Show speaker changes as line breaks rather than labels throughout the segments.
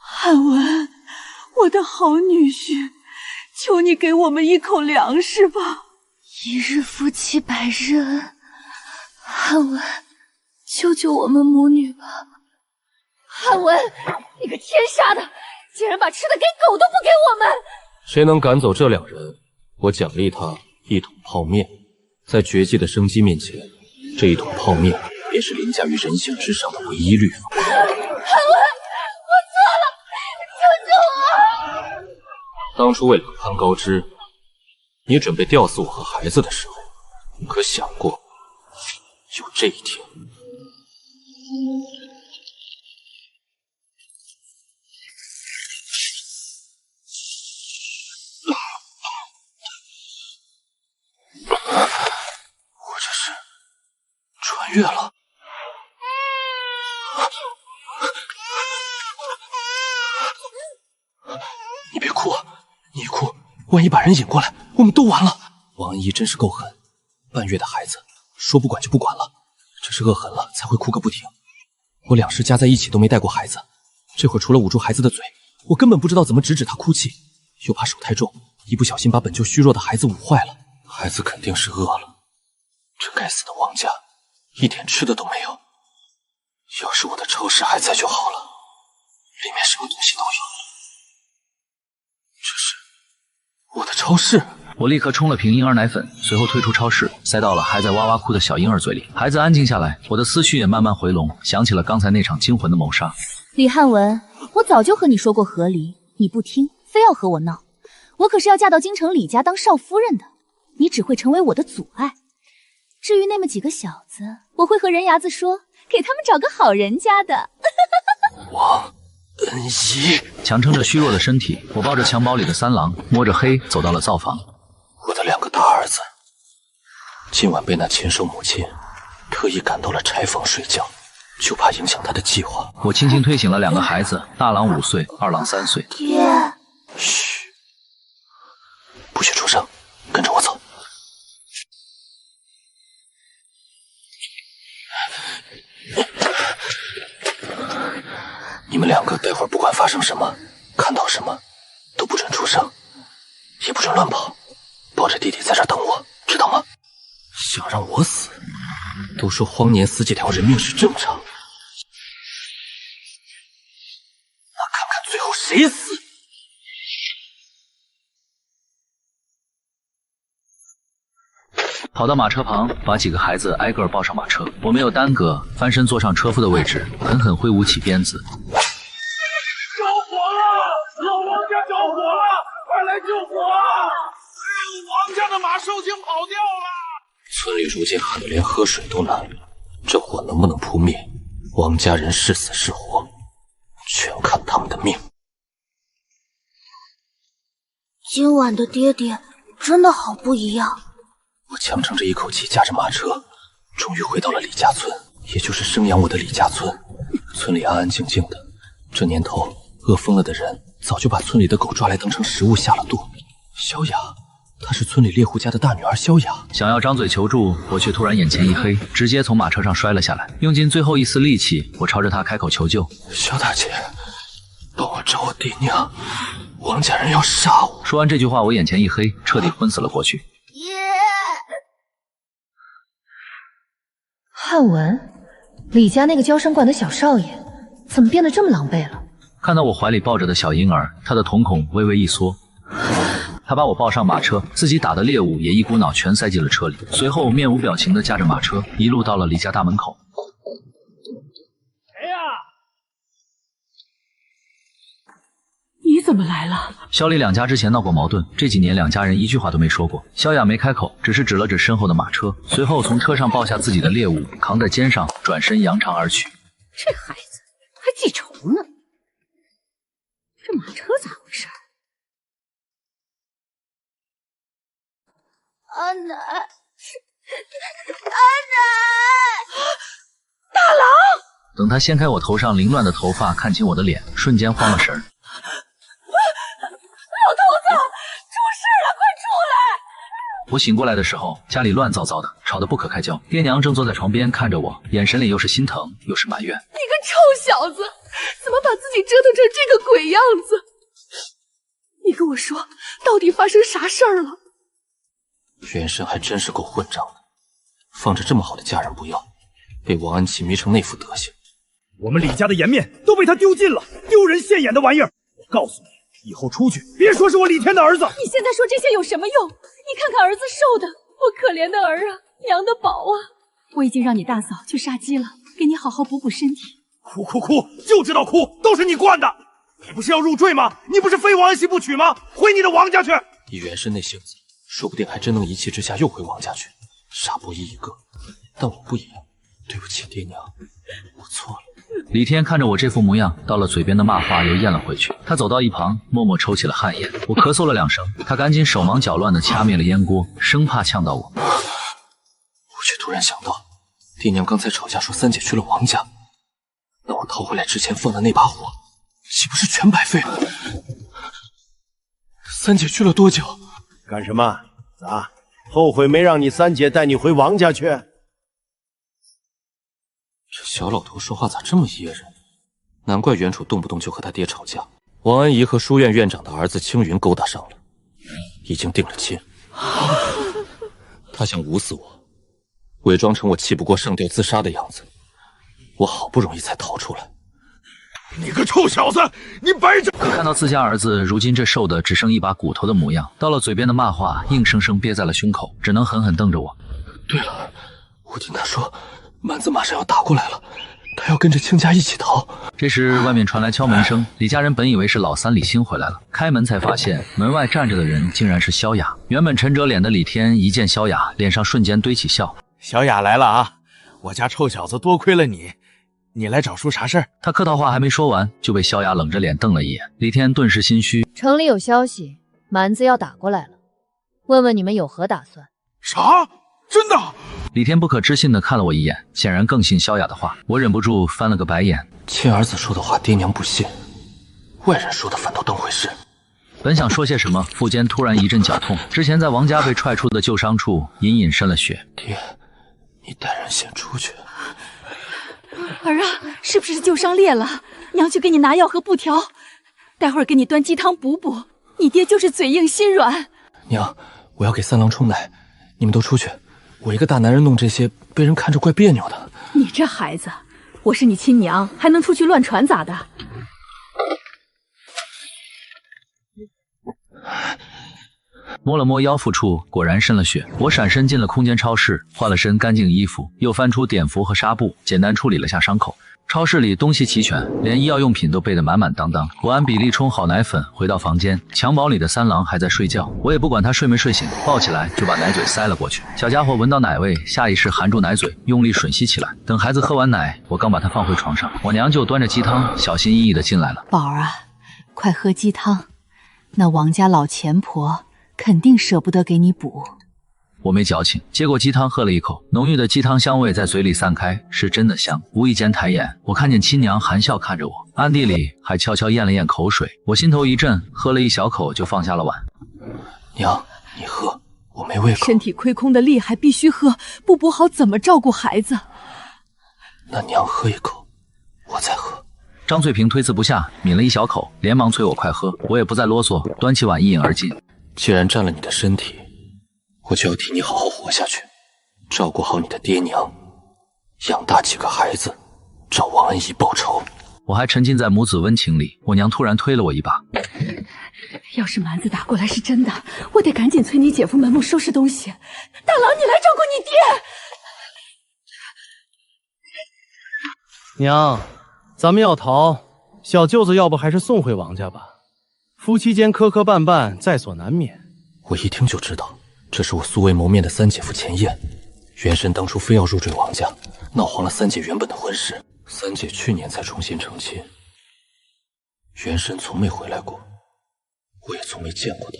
汉文，我的好女婿，求你给我们一口粮食吧。
一日夫妻百日恩，汉文，救救我们母女吧！汉文，你个天杀的，竟然把吃的给狗都不给我们！
谁能赶走这2人，我奖励他1桶泡面。在绝迹的生机面前，这1桶泡面便是凌驾于人性之上的唯一律法。
汉文，我错了，救救我！
当初为了攀高枝，你准备吊死我和孩子的时候，可想过有这一天？我这是穿越了。你别哭，你一哭，万一把人引过来，我们都完了。王姨真是够狠，半月的孩子说不管就不管了，这是饿狠了才会哭个不停。我2世加在一起都没带过孩子，这会儿除了捂住孩子的嘴，我根本不知道怎么止他哭泣，又怕手太重，一不小心把本就虚弱的孩子捂坏了。孩子肯定是饿了，这该死的王家一点吃的都没有。要是我的超市还在就好了，里面什么东西都有。这是我的超市。
我立刻冲了瓶婴儿奶粉，随后退出超市，塞到了还在哇哇哭的小婴儿嘴里。孩子安静下来，我的思绪也慢慢回笼，想起了刚才那场惊魂的谋杀。
李汉文，我早就和你说过和离，你不听，非要和我闹。我可是要嫁到京城李家当少夫人的，你只会成为我的阻碍。至于那么几个小子，我会和人牙子说，给他们找个好人家的。
王恩仪，
强撑着虚弱的身体，我抱着襁褓里的3郎，摸着黑走到了灶房。
我的2个大儿子，今晚被那禽兽母亲特意赶到了柴房睡觉，就怕影响他的计划。
我轻轻推醒了2个孩子，大郎5岁，二郎3岁。
爹，
嘘，不许出声，跟着我走。你们2个待会儿不管发生什么，看到什么，都不准出声，也不准乱跑，抱着弟弟在这等我，知道吗？想让我死？都说荒年死几条人命是正常，那看看最后谁死。
跑到马车旁，把几个孩子挨个抱上马车。我没有耽搁，翻身坐上车夫的位置，狠狠挥舞起鞭子。
着火了！老王家着火了！快来救火啊！王家的马受惊跑掉了！
村里如今旱得连喝水都难，这火能不能扑灭，王家人是死是活，全看他们的命。
今晚的爹爹真的好不一样。
我强撑着一口气，驾着马车，终于回到了李家村，也就是生养我的李家村。村里安安静静的，这年头饿疯了的人早就把村里的狗抓来当成食物下了肚。萧雅，她是村里猎户家的大女儿萧雅。
想要张嘴求助，我却突然眼前一黑，直接从马车上摔了下来。用尽最后一丝力气，我朝着她开口求救：
萧大姐，帮我找我爹娘，王家人要杀我。
说完这句话，我眼前一黑，彻底昏死了过去。
汉文，李家那个娇生惯的小少爷，怎么变得这么狼狈了？
看到我怀里抱着的小婴儿，他的瞳孔微微一缩。他把我抱上马车，自己打的猎物也一股脑全塞进了车里，随后面无表情地驾着马车，一路到了李家大门口。
谁呀？
你怎么来了？
萧李2家之前闹过矛盾，这几年2家人一句话都没说过。萧雅没开口，只是指了指身后的马车，随后从车上抱下自己的猎物，扛在肩上，转身扬长而去。
这孩子还记仇呢，这马车咋回事？
阿奶，阿奶，
大郎！
等他掀开我头上凌乱的头发，看清我的脸，瞬间慌了神儿。
老头子，出事了，快出来！
我醒过来的时候，家里乱糟糟的，吵得不可开交。爹娘正坐在床边看着我，眼神里又是心疼又是埋怨。
你个臭小子，怎么把自己折腾成这个鬼样子。你跟我说，到底发生啥事儿了？
袁深还真是够混账的，放着这么好的家人不要，被王安琪迷成那副德行。
我们李家的颜面都被他丢尽了，丢人现眼的玩意儿！我告诉你，以后出去别说是我李天的儿子。
你现在说这些有什么用？你看看儿子瘦的，我可怜的儿啊，娘的宝啊！我已经让你大嫂去杀鸡了，给你好好补补身体。
哭哭哭，就知道哭，都是你惯的！你不是要入赘吗？你不是非王安熙不娶吗？回你的王家去！
以袁深那性子，说不定还真能一气之下又回王家去，傻伯义一个。但我不一样，对不起爹娘，我错了。
李天看着我这副模样，到了嘴边的骂话又咽了回去。他走到一旁，默默抽起了旱烟。我咳嗽了2声，他赶紧手忙脚乱地掐灭了烟锅，生怕呛到我。
我却突然想到，爹娘刚才吵架说三姐去了王家，那我逃回来之前放的那把火，岂不是全白费了？三姐去了多久？
干什么？咋？后悔没让你三姐带你回王家去？
这小老头说话咋这么噎人？难怪袁楚动不动就和他爹吵架。王安姨和书院院长的儿子青云勾搭上了，已经定了亲。他想捂死我，伪装成我气不过上吊自杀的样子。我好不容易才逃出来。
你个臭小子，你白长！
可看到自家儿子如今这瘦的只剩一把骨头的模样，到了嘴边的骂话硬生生憋在了胸口，只能狠狠瞪着我。
对了，我听他说蛮子马上要打过来了，他要跟着亲家一起逃。
这时外面传来敲门声，李家人本以为是老三李欣回来了，开门才发现门外站着的人竟然是萧雅。原本沉着脸的李天一见萧雅，脸上瞬间堆起笑。
小雅来了啊！我家臭小子多亏了你，你来找叔啥事儿？
他客套话还没说完，就被萧雅冷着脸瞪了一眼。李天顿时心虚。
城里有消息，蛮子要打过来了，问问你们有何打算？
啥？真的？
李天不可置信地看了我一眼，显然更信萧雅的话。我忍不住翻了个白眼。
亲儿子说的话爹娘不信，外人说的反倒当回事。
本想说些什么，腹间突然一阵绞痛。之前在王家被踹出的旧伤处隐隐渗了血。
爹，你带人先出去。
儿啊，是不是旧伤裂了？娘去给你拿药和布条，待会儿给你端鸡汤补补。你爹就是嘴硬心软。
娘，我要给三郎冲奶，你们都出去。我一个大男人弄这些，被人看着怪别扭的。
你这孩子，我是你亲娘，还能出去乱传咋的？
摸了摸腰腹处，果然渗了血。我闪身进了空间超市，换了身干净衣服，又翻出碘伏和纱布，简单处理了下伤口。超市里东西齐全，连医药用品都备得满满当当。我按比例冲好奶粉，回到房间，襁褓里的三郎还在睡觉，我也不管他睡没睡醒，抱起来就把奶嘴塞了过去。小家伙闻到奶味，下意识含住奶嘴，用力吮吸起来。等孩子喝完奶，我刚把他放回床上，我娘就端着鸡汤小心翼翼地进来了。
宝儿啊，快喝鸡汤，那王家老钱婆肯定舍不得给你补。
我没矫情，接过鸡汤喝了一口，浓郁的鸡汤香味在嘴里散开，是真的香。无意间抬眼，我看见亲娘含笑看着我，暗地里还悄悄咽了咽口水。我心头一震，喝了一小口就放下了碗。
娘，你喝，我没胃口。
身体亏空的厉害，必须喝，不补好怎么照顾孩子？
那娘喝一口，我再喝。
张翠萍推辞不下，抿了一小口，连忙催我快喝。我也不再啰嗦，端起碗一饮而尽。
既然占了你的身体，我就要替你好好活下去，照顾好你的爹娘，养大几个孩子，找王安姨报仇。
我还沉浸在母子温情里，我娘突然推了我一把。
要是蛮子打过来是真的，我得赶紧催你姐夫门木收拾东西。大郎，你来照顾你爹。
娘，咱们要逃，小舅子要不还是送回王家吧。夫妻间磕磕绊绊在所难免。
我一听就知道，这是我素未谋面的三姐夫钱燕。袁深当初非要入赘王家，闹黄了三姐原本的婚事。三姐去年才重新成亲，袁深从没回来过，我也从没见过他。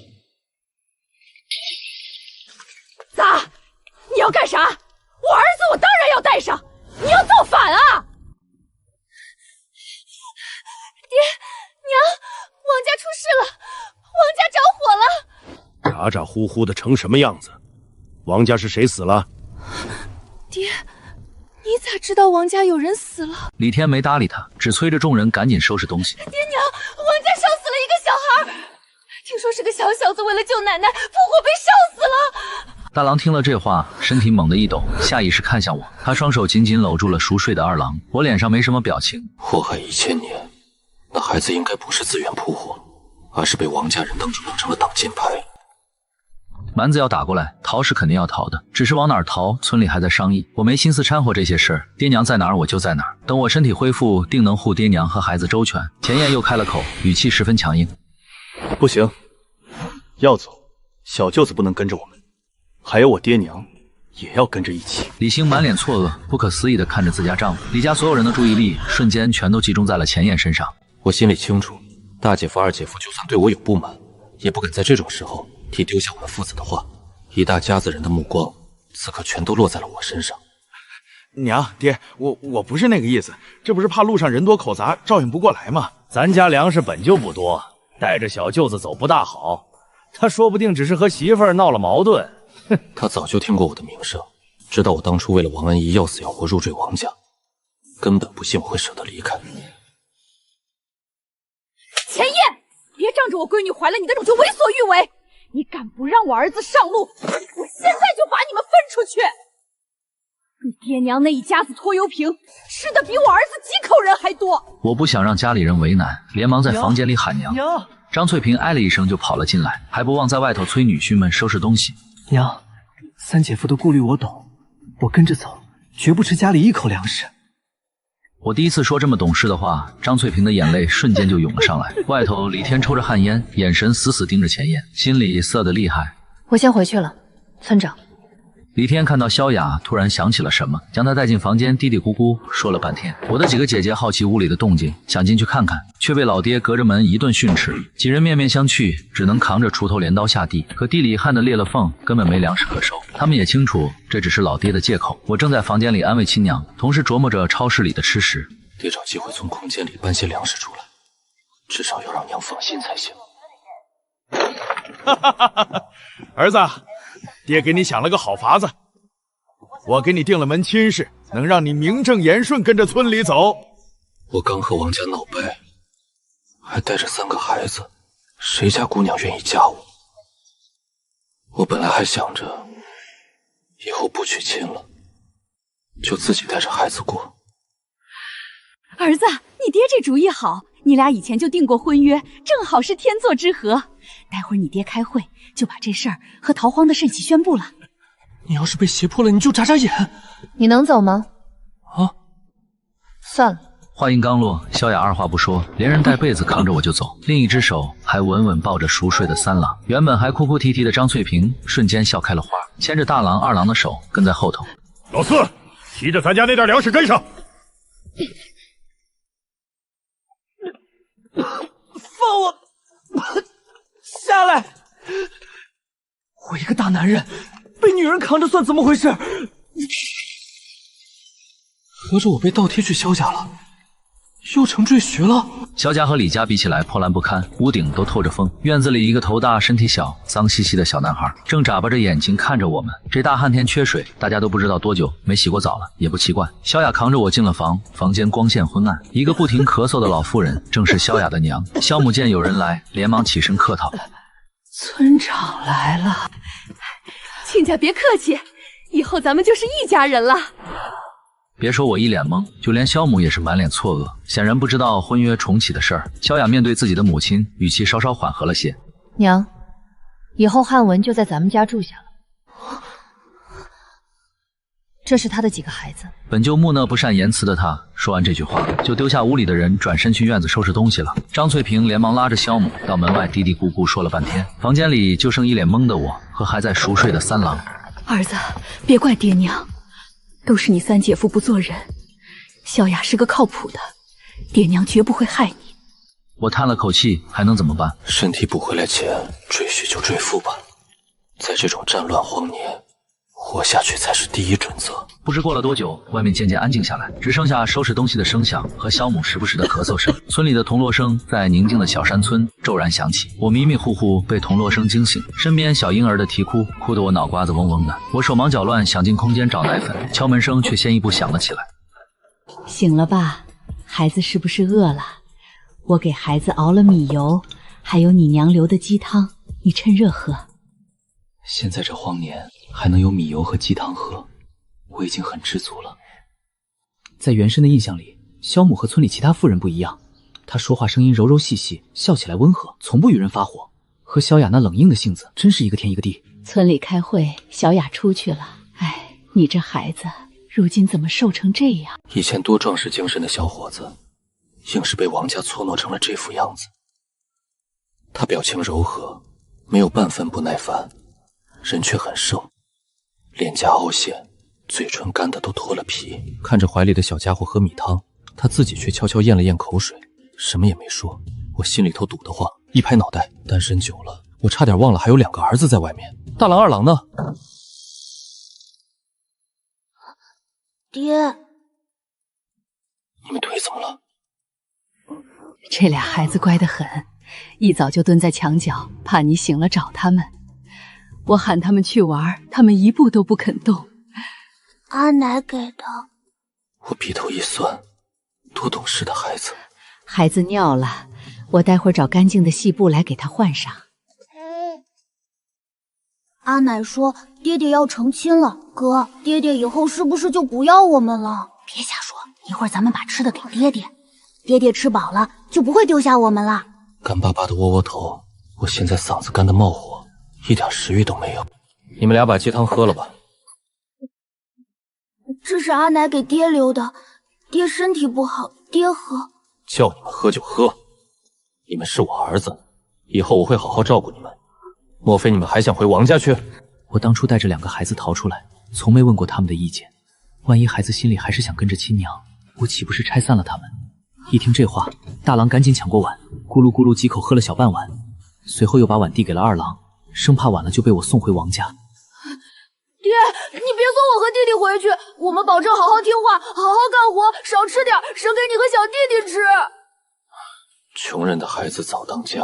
咋？你要干啥？我儿子我当然要带上，你要造反啊！
爹娘，王家出事了，王家着火了。
咋咋呼呼的成什么样子？王家是谁死了？
爹，你咋知道道王家有人死了。
李天没搭理他，只催着众人赶紧收拾东西。
爹娘，王家烧死了一个小孩，听说是个小小子为了救奶奶，复活被烧死了。
大郎听了这话，身体猛地一抖，下意识看向我，他双手紧紧搂住了熟睡的二郎。我脸上没什么表情。
祸害1000年，那孩子应该不是自愿扑火，而是被王家人当成了挡箭牌。
蛮子要打过来，逃是肯定要逃的，只是往哪儿逃，村里还在商议。我没心思掺和这些事儿，爹娘在哪儿我就在哪儿。等我身体恢复，定能护爹娘和孩子周全。钱燕又开了口，语气十分强硬。
不行，要走，小舅子不能跟着我们，还有我爹娘也要跟着一起。
李兴满脸错愕，不可思议地看着自家丈夫。李家所有人的注意力瞬间全都集中在了钱燕身上。
我心里清楚，大姐夫、二姐夫就算对我有不满，也不敢在这种时候提丢下我们父子的话。一大家子人的目光此刻全都落在了我身上。
娘爹，我不是那个意思，这不是怕路上人多口杂，照应不过来吗？
咱家粮食本就不多，带着小舅子走不大好。他说不定只是和媳妇儿闹了矛盾。
他早就听过我的名声，知道我当初为了王安忆要死要活入赘王家，根本不信我会舍得离开。
钱燕，别仗着我闺女怀了你的种就为所欲为！你敢不让我儿子上路，我现在就把你们分出去！你爹娘那一家子拖油瓶，吃的比我儿子几口人还多。
我不想让家里人为难，连忙在房间里喊娘。张翠萍哎了一声就跑了进来，还不忘在外头催女婿们收拾东西。
娘，三姐夫的顾虑我懂，我跟着走，绝不吃家里一口粮食。
我第一次说这么懂事的话，张翠萍的眼泪瞬间就涌了上来。外头李天抽着旱烟，眼神死死盯着钱燕，心里涩得厉害。
我先回去了，村长。
李天看到萧雅，突然想起了什么，将她带进房间，嘀嘀咕咕说了半天。我的几个姐姐好奇屋里的动静，想进去看看，却被老爹隔着门一顿训斥。几人面面相觑，只能扛着锄头镰刀下地。可地里旱得裂了缝，根本没粮食可收。他们也清楚，这只是老爹的借口。我正在房间里安慰亲娘，同时琢磨着超市里的吃食。
得找机会从空间里搬些粮食出来，至少要让娘放心才行。
儿子，爹给你想了个好法子，我给你定了门亲事，能让你名正言顺跟着村里走。
我刚和王家闹掰，还带着3个孩子，谁家姑娘愿意嫁我？我本来还想着以后不娶亲了，就自己带着孩子过。
儿子，你爹这主意好，你俩以前就定过婚约，正好是天作之合。待会儿你爹开会，就把这事儿和逃荒的盛喜宣布了。
你要是被胁迫了，你就眨眨眼。
你能走吗？
啊，
算了。
话音刚落，萧雅二话不说，连人带被子扛着我就走，另一只手还稳稳抱着熟睡的三郎。原本还哭哭啼啼的张翠萍瞬间笑开了花，牵着大郎、二郎的手跟在后头。
老四，提着咱家那袋粮食跟上。
放我下来！我一个大男人被女人扛着算怎么回事？
合着我被倒贴去萧家了，又成赘婿了。
萧家和李家比起来破烂不堪，屋顶都透着风。院子里一个头大身体小、脏兮兮的小男孩正眨巴着眼睛看着我们。这大旱天缺水，大家都不知道多久没洗过澡了，也不奇怪。萧雅扛着我进了房，房间光线昏暗。一个不停咳嗽的老妇人正是萧雅的娘。萧母见有人来，连忙起身客套：“
村长来了，亲家别客气，以后咱们就是一家人了。”
别说我一脸懵，就连萧母也是满脸错愕，显然不知道婚约重启的事儿。萧雅面对自己的母亲，语气稍稍缓和了些：“
娘，以后汉文就在咱们家住下了。这是他的几个孩子。”
本就木讷不善言辞的他，说完这句话，就丢下屋里的人，转身去院子收拾东西了。张翠萍连忙拉着萧母到门外嘀嘀咕咕说了半天，房间里就剩一脸懵的我和还在熟睡的三郎。
儿子，别怪爹娘。都是你三姐夫不做人，萧雅是个靠谱的，爹娘绝不会害你。
我叹了口气，还能怎么办？
身体补回来前，赘婿就赘妇吧。在这种战乱荒年，活下去才是第一准则。
不知过了多久，外面渐渐安静下来，只剩下收拾东西的声响和萧母时不时的咳嗽声。村里的铜锣声在宁静的小山村骤然响起，我迷迷糊糊被铜锣声惊醒，身边小婴儿的啼哭，哭得我脑瓜子嗡嗡的。我手忙脚乱想进空间找奶粉，敲门声却先一步响了起来。
醒了吧，孩子是不是饿了？我给孩子熬了米油，还有你娘留的鸡汤，你趁热喝。
现在这荒年还能有米油和鸡汤喝，我已经很知足了。
在原身的印象里，萧母和村里其他妇人不一样，她说话声音柔柔细细，笑起来温和，从不与人发火。和小雅那冷硬的性子，真是一个天一个地。
村里开会，小雅出去了。哎，你这孩子，如今怎么瘦成这样？
以前多壮实精神的小伙子，硬是被王家搓弄成了这副样子。他表情柔和，没有半分不耐烦，人却很瘦，脸颊凹陷，嘴唇干得都脱了皮。看着怀里的小家伙喝米汤，他自己却悄悄咽了咽口水，什么也没说。我心里头堵得慌，一拍脑袋，单身久了，我差点忘了还有2个儿子在外面。大郎、二郎呢？
爹，
你们腿怎么了？
这俩孩子乖得很，一早就蹲在墙角，怕你醒了找他们。我喊他们去玩，他们一步都不肯动。
阿奶给的。
我鼻头一酸，多懂事的孩子。
孩子尿了，我待会儿找干净的细布来给他换上。
阿奶说爹爹要成亲了，哥，爹爹以后是不是就不要我们了？别瞎说，一会儿咱们把吃的给爹爹，爹爹吃饱了就不会丢下我们了。
干巴巴的窝窝头，我现在嗓子干得冒火，一点食欲都没有。你们俩把鸡汤喝了吧。
这是阿奶给爹留的，爹身体不好，爹喝。
叫你们喝就喝，你们是我儿子，以后我会好好照顾你们。莫非你们还想回王家去？
我当初带着2个孩子逃出来，从没问过他们的意见。万一孩子心里还是想跟着亲娘，我岂不是拆散了他们？一听这话，大郎赶紧抢过碗，咕噜咕噜几口喝了小半碗，随后又把碗递给了二郎，生怕晚了就被我送回王家。
爹，你别送我和弟弟回去，我们保证好好听话，好好干活，少吃点，省给你和小弟弟吃。
穷人的孩子早当家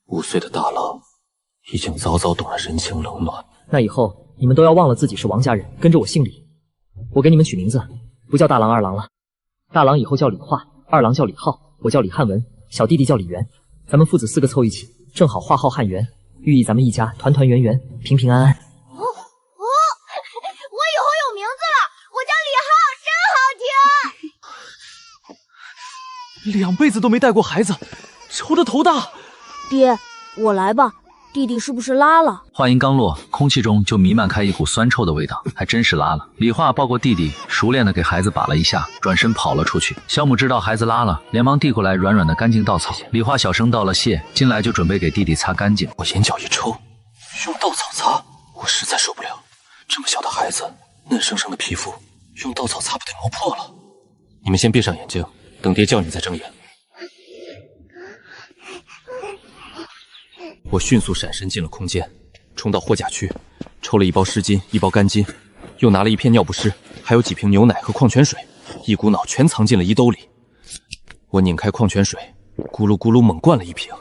，5岁的大郎已经早早懂了人情冷暖。
那以后你们都要忘了自己是王家人，跟着我姓李。我给你们取名字，不叫大郎、二郎了，大郎以后叫李化，二郎叫李浩，我叫李汉文，小弟弟叫李元，咱们父子4个凑一起，正好画号汉元，寓意咱们一家团团圆圆，平平安安。
我以后有名字了，我叫李浩，真好听。
2辈子都没带过孩子，愁得头大。
爹，我来吧。弟弟是不是拉了？
话音刚落，空气中就弥漫开一股酸臭的味道，还真是拉了。李化抱过弟弟，熟练的给孩子把了一下，转身跑了出去。小母知道孩子拉了，连忙递过来软软的干净稻草。李化小声道了谢，进来就准备给弟弟擦干净。
我眼角一抽，用稻草擦，我实在受不了。这么小的孩子，嫩生生的皮肤，用稻草擦不得磨破了。你们先闭上眼睛，等爹叫你再睁眼。我迅速闪身进了空间，冲到货架区，抽了1包湿巾，1包干巾，又拿了1片尿不湿，还有几瓶牛奶和矿泉水，一股脑全藏进了衣兜里。我拧开矿泉水，咕噜咕噜猛灌了1瓶，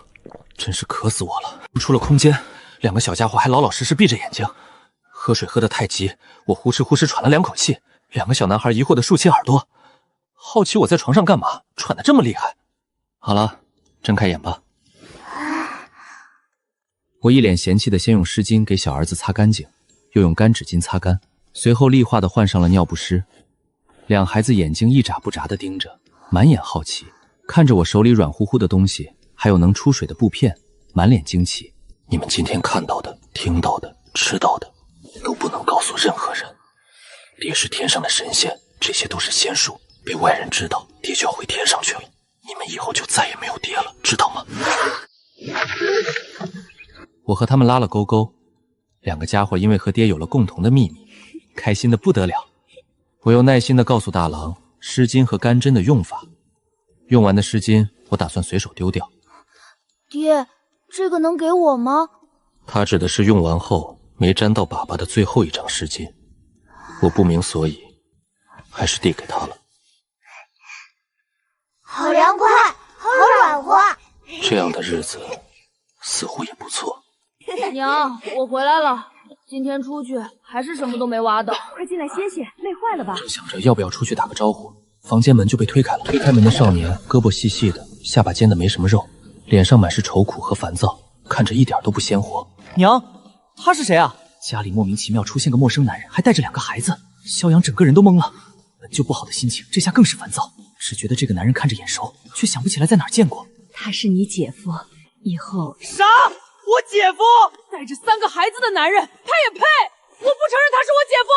真是渴死我了。出了空间，2个小家伙还老老实实闭着眼睛。喝水喝得太急，我呼哧呼哧喘了2口气。2个小男孩疑惑地竖起耳朵，好奇我在床上干嘛，喘得这么厉害。好了，睁开眼吧。我一脸嫌弃的先用湿巾给小儿子擦干净，又用干纸巾擦干，随后厉化的换上了尿不湿。2孩子眼睛一眨不眨的盯着，满眼好奇，看着我手里软乎乎的东西，还有能出水的布片，满脸惊奇。你们今天看到的、听到的、吃到的，都不能告诉任何人。爹是天上的神仙，这些都是仙术，被外人知道，爹就要回天上去了。你们以后就再也没有爹了，知道吗？我和他们拉了勾勾，2个家伙因为和爹有了共同的秘密，开心的不得了。我又耐心的告诉大郎湿巾和干针的用法，用完的湿巾我打算随手丢掉。
爹，这个能给我吗？
他指的是用完后没沾到粑粑的最后1张湿巾，我不明所以，还是递给他了。
好凉快，好软和，
这样的日子似乎也不错。
娘，我回来了。今天出去还是什么都没挖到。
快进来歇歇，累坏了吧？
正想着要不要出去打个招呼，房间门就被推开了。推开门的少年胳膊细细的，下巴尖的没什么肉，脸上满是愁苦和烦躁，看着一点都不鲜活。
娘，他是谁啊？家里莫名其妙出现个陌生男人，还带着2个孩子。萧阳整个人都懵了，本就不好的心情这下更是烦躁，只觉得这个男人看着眼熟，却想不起来在哪儿见过。
他是你姐夫，以后
啥？我姐夫
带着3个孩子的男人，他也配？我不承认他是我姐夫。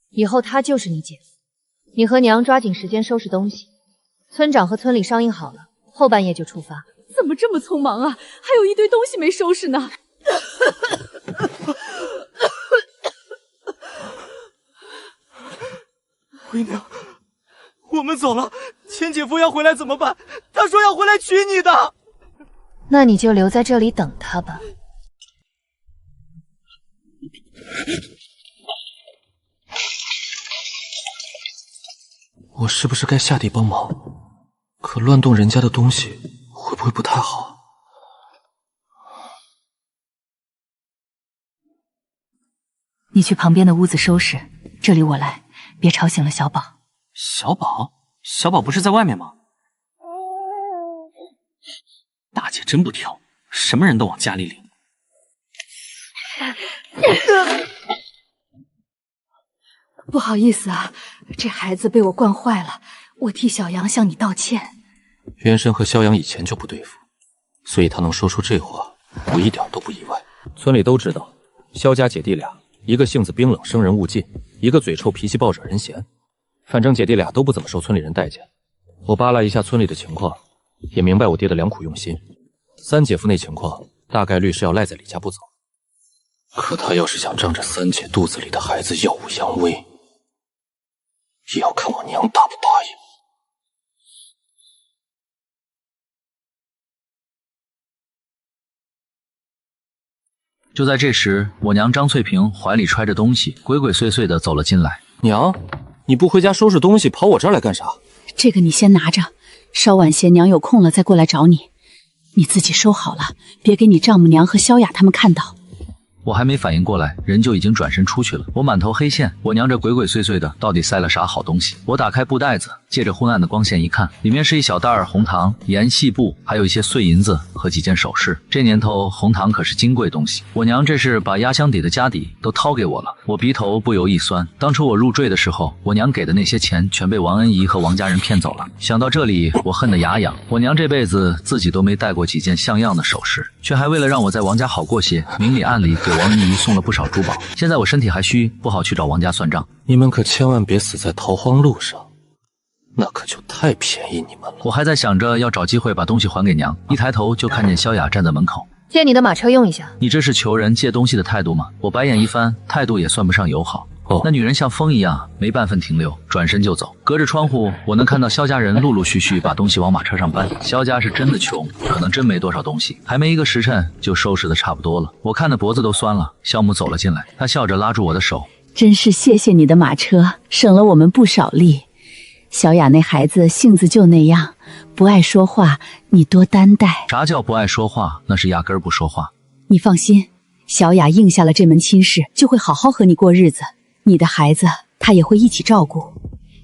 以后他就是你姐夫。你和娘抓紧时间收拾东西，村长和村里商议好了，后半夜就出发。
怎么这么匆忙啊？还有一堆东西没收拾呢。
回娘，我们走了，钱姐夫要回来怎么办？他说要回来娶你的。
那你就留在这里等他吧。
我是不是该下地帮忙？可乱动人家的东西会不会不太好？
你去旁边的屋子收拾，这里我来，别吵醒了小宝。
小宝？小宝不是在外面吗？大姐真不挑，什么人都往家里领。
不好意思啊，这孩子被我惯坏了，我替小杨向你道歉。
袁生和萧阳以前就不对付，所以他能说出这话，我一点都不意外。村里都知道，萧家姐弟俩，一个性子冰冷生人勿近，一个嘴臭脾气暴惹人嫌。反正姐弟俩都不怎么受村里人待见。我扒拉一下村里的情况，也明白我爹的良苦用心。三姐夫那情况，大概率是要赖在李家不走。可他要是想仗着三姐肚子里的孩子耀武扬威，也要看我娘答不答应。
就在这时，我娘张翠萍怀里揣着东西，鬼鬼祟祟的走了进来。
娘，你不回家收拾东西，跑我这儿来干啥？
这个你先拿着，稍晚些娘有空了再过来找你。你自己收好了，别给你丈母娘和萧雅他们看到。
我还没反应过来，人就已经转身出去了。我满头黑线，我娘这鬼鬼祟祟的，到底塞了啥好东西？我打开布袋子，借着昏暗的光线一看，里面是一小袋儿红糖、盐、细布，还有一些碎银子和几件首饰。这年头，红糖可是金贵东西。我娘这是把压箱底的家底都掏给我了，我鼻头不由一酸。当初我入赘的时候，我娘给的那些钱全被王恩仪和王家人骗走了。想到这里，我恨得牙痒。我娘这辈子自己都没戴过几件像样的首饰，却还为了让我在王家好过些，明里暗里给王恩仪送了不少珠宝。现在我身体还虚，不好去找王家算账。
你们可千万别死在逃荒路上，那可就太便宜你们了。
我还在想着要找机会把东西还给娘，一抬头就看见萧雅站在门口。
借你的马车用一下。
你这是求人借东西的态度吗？我白眼一翻，态度也算不上友好。那女人像风一样，没半分停留，转身就走。隔着窗户，我能看到萧家人陆陆续续把东西往马车上搬。萧家是真的穷，可能真没多少东西，还没一个时辰就收拾的差不多了。我看的脖子都酸了。萧母走了进来，她笑着拉住我的手，
真是谢谢你的马车，省了我们不少力。小雅那孩子性子就那样，不爱说话，你多担待。
啥叫不爱说话？那是压根儿不说话。
你放心，小雅应下了这门亲事，就会好好和你过日子。你的孩子她也会一起照顾。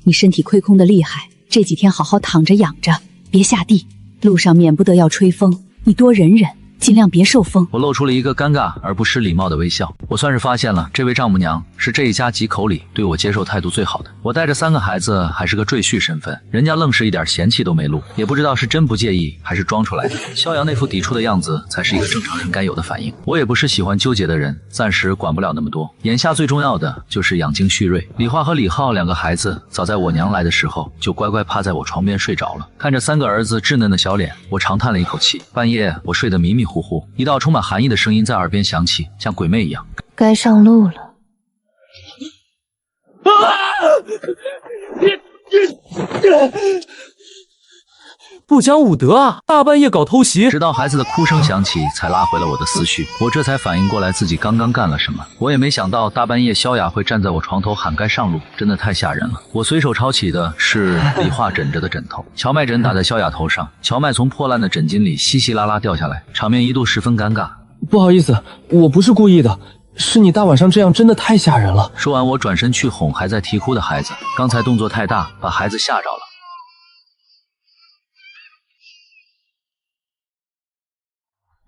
你身体亏空的厉害，这几天好好躺着养着，别下地，路上免不得要吹风，你多忍忍，尽量别受风。
我露出了一个尴尬而不失礼貌的微笑。我算是发现了，这位丈母娘是这一家几口里对我接受态度最好的。我带着3个孩子还是个赘婿身份，人家愣是一点嫌弃都没露，也不知道是真不介意还是装出来的。萧阳那副抵触的样子才是一个正常人该有的反应。我也不是喜欢纠结的人，暂时管不了那么多。眼下最重要的就是养精蓄锐。李花和李浩2个孩子早在我娘来的时候就乖乖趴在我床边睡着了。看着3个儿子稚嫩的小脸，我长叹了一口气。半夜我睡得迷迷糊糊，一道充满寒意的声音在耳边响起，像鬼魅一样。
该上路了。
不讲武德啊！大半夜搞偷袭！
直到孩子的哭声响起，才拉回了我的思绪。我这才反应过来自己刚刚干了什么。我也没想到大半夜萧雅会站在我床头喊该上路，真的太吓人了。我随手抄起的是李化枕着的枕头，荞麦枕打在萧雅头上，荞麦从破烂的枕巾里稀稀拉拉掉下来，场面一度十分尴尬。
不好意思，我不是故意的，是你大晚上这样真的太吓人了。
说完，我转身去哄还在啼哭的孩子，刚才动作太大，把孩子吓着了。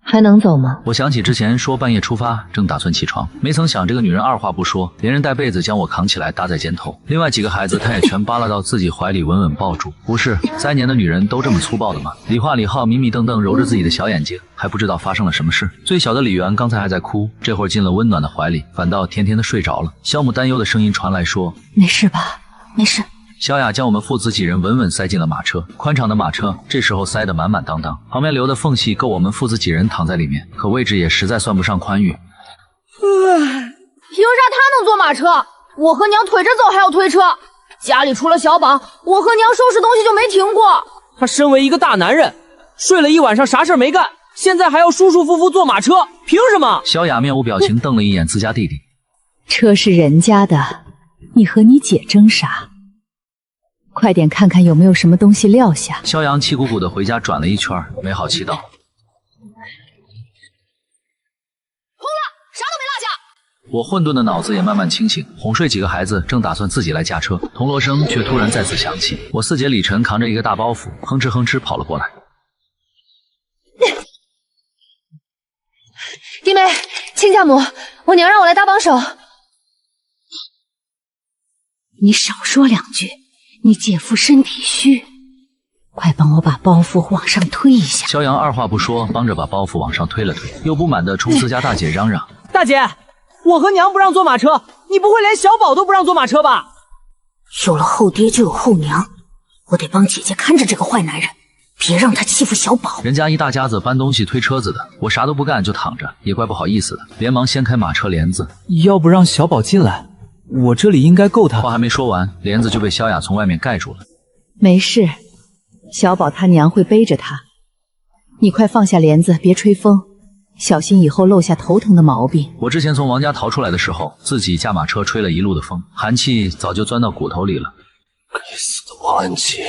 还能走吗？
我想起之前说半夜出发，正打算起床，没曾想这个女人二话不说，连人带被子将我扛起来搭在肩头。另外几个孩子她也全扒拉到自己怀里稳稳抱住。不是3年的女人都这么粗暴的吗？李化李浩迷迷瞪瞪揉着自己的小眼睛，还不知道发生了什么事。最小的李媛刚才还在哭，这会儿进了温暖的怀里，反倒甜甜的睡着了。萧母担忧的声音传来说：“
没事吧？没事。”
萧雅将我们父子几人稳稳塞进了马车，宽敞的马车这时候塞得满满当当，旁边留的缝隙够我们父子几人躺在里面，可位置也实在算不上宽裕。
凭啥他能坐马车？我和娘腿着走还要推车。家里出了小宝，我和娘收拾东西就没停过。
他身为一个大男人，睡了一晚上啥事没干，现在还要舒舒服服坐马车，凭什么？
萧雅面无表情瞪了一眼自家弟弟。
车是人家的，你和你姐争啥？快点看看有没有什么东西撂下。
萧阳气鼓鼓的回家转了一圈，没好气道：“空了，
啥都没落下。”
我混沌的脑子也慢慢清醒，哄睡几个孩子，正打算自己来驾车，铜锣声却突然再次响起。我四姐李晨扛着一个大包袱，哼哧哼哧跑了过来。
弟妹，亲家母，我娘让我来搭帮手。
你少说2句。你姐夫身体虚，快帮我把包袱往上推一下。
萧阳二话不说，帮着把包袱往上推了推，又不满地冲自家大姐嚷嚷：“
大姐，我和娘不让坐马车，你不会连小宝都不让坐马车吧？”
有了后爹就有后娘，我得帮姐姐看着这个坏男人，别让他欺负小宝。
人家一大家子搬东西推车子的，我啥都不干就躺着，也怪不好意思的，连忙掀开马车帘子。
要不让小宝进来，我这里应该够他。
话还没说完，帘子就被萧雅从外面盖住了。
没事，小宝他娘会背着他。你快放下帘子，别吹风，小心以后落下头疼的毛病。
我之前从王家逃出来的时候，自己驾马车吹了一路的风，寒气早就钻到骨头里了。
该死的王安琪，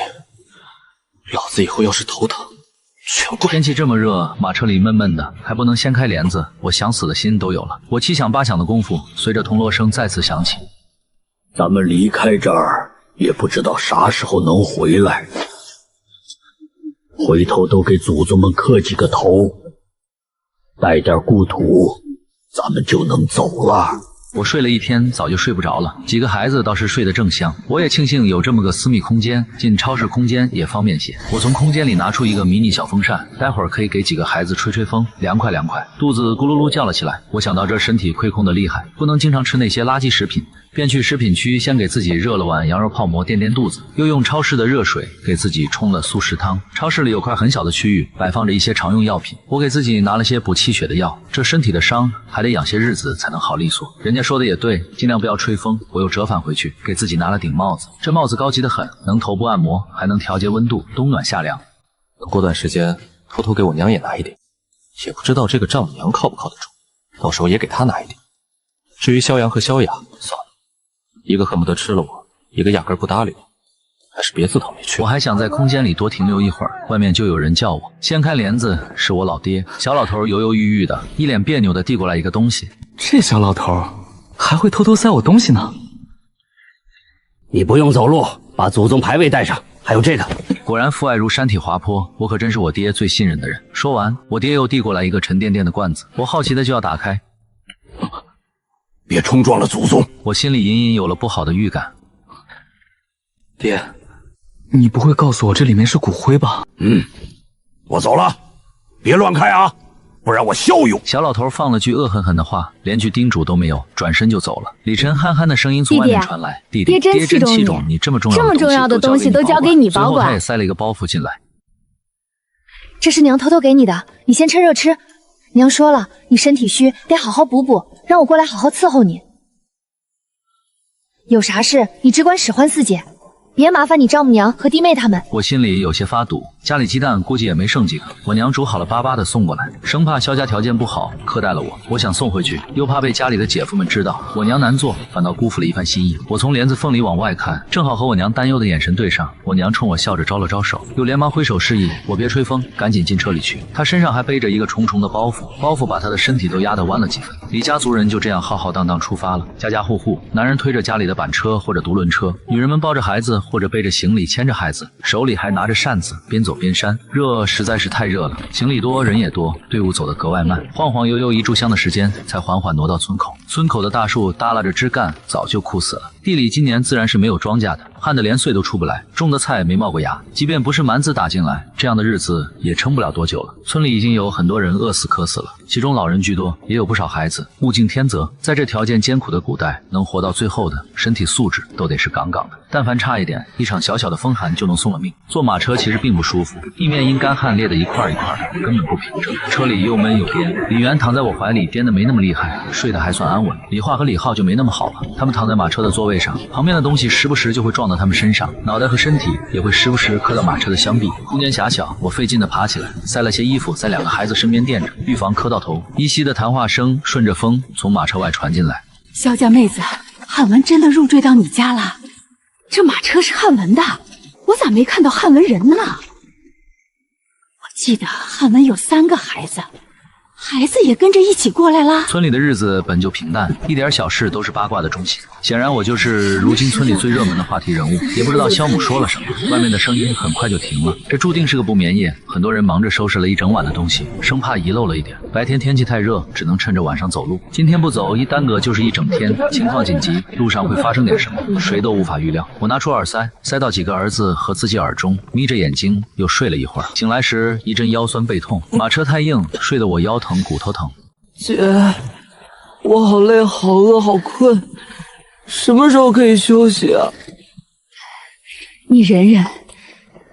老子以后要是头疼，全怪。
天气这么热，马车里闷闷的，还不能掀开帘子，我想死的心都有了。我7想8想的功夫，随着铜锣声再次响起，
咱们离开这儿也不知道啥时候能回来，回头都给祖宗们磕几个头，带点故土，咱们就能走了。
我睡了一天，早就睡不着了。几个孩子倒是睡得正香，我也庆幸有这么个私密空间，进超市空间也方便些。我从空间里拿出一个迷你小风扇，待会儿可以给几个孩子吹吹风，凉快凉快。肚子咕噜噜叫了起来，我想到这身体亏空的厉害，不能经常吃那些垃圾食品，便去食品区先给自己热了碗羊肉泡馍垫垫肚子，又用超市的热水给自己冲了素食汤。超市里有块很小的区域，摆放着一些常用药品，我给自己拿了些补气血的药。这身体的伤还得养些日子才能好利索。人家说的也对，尽量不要吹风。我又折返回去，给自己拿了顶帽子。这帽子高级得很，能头部按摩，还能调节温度，冬暖夏凉。
过段时间偷偷给我娘也拿一顶，也不知道这个丈母娘靠不靠得住，到时候也给她拿一顶。至于萧阳和萧雅，算了，一个恨不得吃了我，一个压根不搭理我，还是别自讨没趣。
我还想在空间里多停留一会儿，外面就有人叫我。掀开帘子，是我老爹。小老头犹犹豫豫的，一脸别扭的递过来一个东西。
这小老头还会偷偷塞我东西呢。
你不用走路，把祖宗牌位带上，还有这个。
果然父爱如山体滑坡，我可真是我爹最信任的人。说完，我爹又递过来一个沉甸甸的罐子，我好奇的就要打开。
别冲撞了祖宗！
我心里隐隐有了不好的预感。
爹，你不会告诉我这里面是骨灰吧？
我走了，别乱开啊，不然我效用。
小老头放了句恶狠狠的话，连句叮嘱都没有，转身就走了。李晨憨憨的声音从外面传来：“弟弟，爹真器重你，这么重要的东西都交给你保管。”最后他也塞了一个包袱进来。
这是娘偷偷给你的，你先趁热吃。娘说了，你身体虚，得好好补补，让我过来好好伺候你。有啥事你只管使唤四姐，别麻烦你丈母娘和弟妹他们。
我心里有些发堵，家里鸡蛋估计也没剩几个，我娘煮好了巴巴的送过来，生怕萧家条件不好苛待了我。我想送回去，又怕被家里的姐夫们知道，我娘难做，反倒辜负了一番心意。我从帘子缝里往外看，正好和我娘担忧的眼神对上，我娘冲我笑着招了招手，又连忙挥手示意我别吹风，赶紧进车里去。她身上还背着一个重重的包袱，包袱把她的身体都压得弯了几分。李家族人就这样浩浩荡荡出发了，家家户户，男人推着家里的板车或者独轮车，女人们抱着孩子或者背着行李牵着孩子，手里还拿着扇子，边走边扇。热实在是太热了，行李多人也多，队伍走得格外慢，晃晃悠悠一炷香的时间才缓缓挪到村口。村口的大树耷拉着枝干，早就枯死了。地里今年自然是没有庄稼的，旱得连穗都出不来，种的菜没冒过芽。即便不是蛮子打进来，这样的日子也撑不了多久了。村里已经有很多人饿死渴死了，其中老人居多，也有不少孩子。物竞天择，在这条件艰苦的古代，能活到最后的身体素质都得是杠杠的，但凡差一点，一场小小的风寒就能送了命。坐马车其实并不舒服，地面因干旱裂得一块一块的，根本不平整。车里又闷又颠，李元躺在我怀里，颠得没那么厉害，睡得还算安稳。李化和李浩就没那么好了，他们躺在马车的座位上，旁边的东西时不时就会撞到他们身上，脑袋和身体也会时不时磕到马车的箱壁。空间狭小，我费劲地爬起来，塞了些衣服在两个孩子身边垫着，预防磕到头。依稀的谈话声顺着风从马车外传进来。
萧家妹子，汉文真的入赘到你家了？这马车是汉文的，我咋没看到汉文人呢？我记得汉文有3个孩子，孩子也跟着一起过来啦。
村里的日子本就平淡，一点小事都是八卦的中心。显然我就是如今村里最热门的话题人物。也不知道萧母说了什么，外面的声音很快就停了。这注定是个不眠夜，很多人忙着收拾了一整晚的东西，生怕遗漏了一点。白天天气太热，只能趁着晚上走路。今天不走，一耽搁就是一整天。情况紧急，路上会发生点什么，谁都无法预料。我拿出耳塞，塞到几个儿子和自己耳中，眯着眼睛又睡了一会儿。醒来时一阵腰酸背痛，马车太硬，睡得我腰疼骨头疼。
姐，我好累，好饿，好困，什么时候可以休息啊？
你忍忍，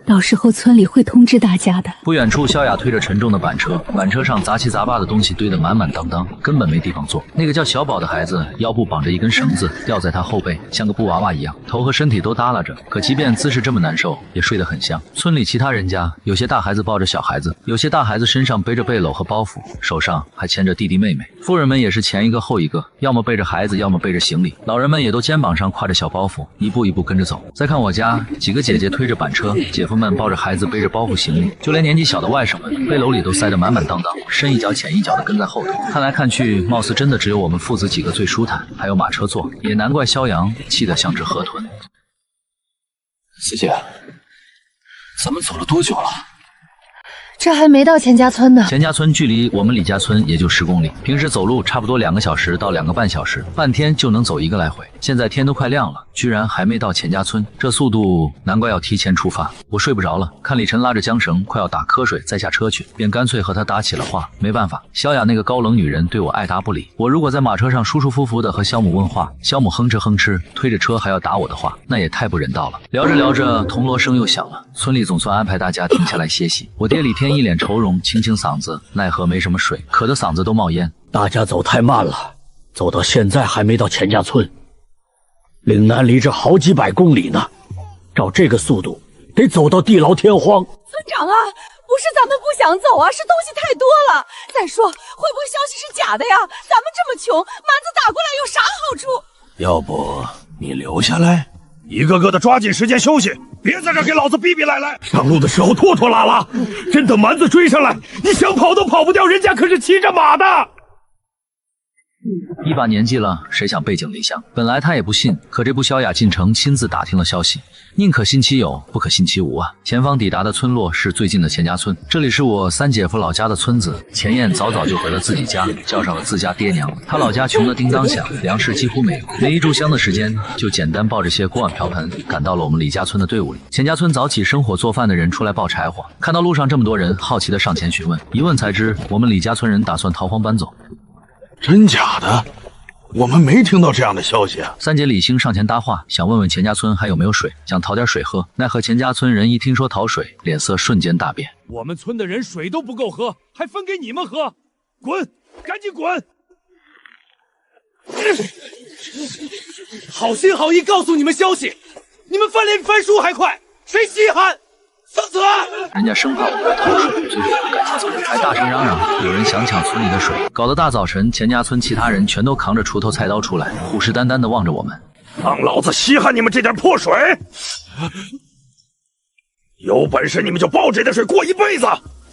到时候村里会通知大家的。
不远处，萧雅推着沉重的板车，板车上杂七杂八的东西堆得满满当当，根本没地方坐。那个叫小宝的孩子腰部绑着一根绳子，吊在他后背，像个布娃娃一样，头和身体都耷拉着。可即便姿势这么难受，也睡得很香。村里其他人家，有些大孩子抱着小孩子，有些大孩子身上背着背篓和包袱，手上还牵着弟弟妹妹。妇人们也是前一个后一个，要么背着孩子，要么背着行李。老人们也都肩膀上挎着小包袱，一步一步跟着走。再看我家，几个姐姐推着板车，姐夫们抱着孩子背着包袱行李，就连年纪小的外甥们背篓里都塞得满满当当，深一脚浅一脚的跟在后头。看来看去，貌似真的只有我们父子几个最舒坦，还有马车坐，也难怪萧阳气得像只河豚。
四姐，咱们走了多久了？
这还没到钱家村呢。
钱家村距离我们李家村也就10公里，平时走路差不多2个小时到2个半小时，半天就能走1个来回。现在天都快亮了，居然还没到钱家村，这速度难怪要提前出发。我睡不着了，看李晨拉着缰绳快要打瞌睡，再下车去，便干脆和他打起了话。没办法，萧雅那个高冷女人对我爱答不理。我如果在马车上舒舒服服的和萧母问话，萧母哼哧哼哧推着车还要打我的话，那也太不人道了。聊着聊着，铜锣声又响了，村里总算安排大家停下来歇息。我爹李天一脸愁容，清清嗓子，奈何没什么水，渴得嗓子都冒烟。
大家走太慢了，走到现在还没到钱家村。岭南离这好几百公里呢，照这个速度，得走到地老天荒。
村长啊，不是咱们不想走啊，是东西太多了。再说，会不会消息是假的呀？咱们这么穷，蛮子打过来有啥好处？
要不你留下来，一个个的抓紧时间休息，别在这给老子逼逼赖赖。上路的时候拖拖拉拉，真等蛮子追上来，你想跑都跑不掉，人家可是骑着马的。
一把年纪了，谁想背井离乡？本来他也不信，可这不萧雅进城亲自打听了消息，宁可信其有，不可信其无啊！前方抵达的村落是最近的钱家村，这里是我三姐夫老家的村子。钱燕早早就回了自己家，叫上了自家爹娘。他老家穷得叮当响，粮食几乎没有，没一炷香的时间，就简单抱着些锅碗瓢盆赶到了我们李家村的队伍里。钱家村早起生火做饭的人出来抱柴火，看到路上这么多人，好奇的上前询问，一问才知我们李家村人打算逃荒搬走。
真假的？我们没听到这样的消息啊！
三姐李兴上前搭话，想问问钱家村还有没有水，想讨点水喝。奈何钱家村人一听说讨水，脸色瞬间大变。
我们村的人水都不够喝，还分给你们喝？滚！赶紧滚！
好心好意告诉你们消息，
你们翻脸翻书还快，谁稀罕？死！
人家生怕我们逃水，最终赶紧走人，还大声嚷嚷有人想抢村里的水，搞得大早晨钱家村其他人全都扛着锄头菜刀出来，虎视眈眈地望着我们。
让老子稀罕你们这点破水！有本事你们就抱这点水过一辈子！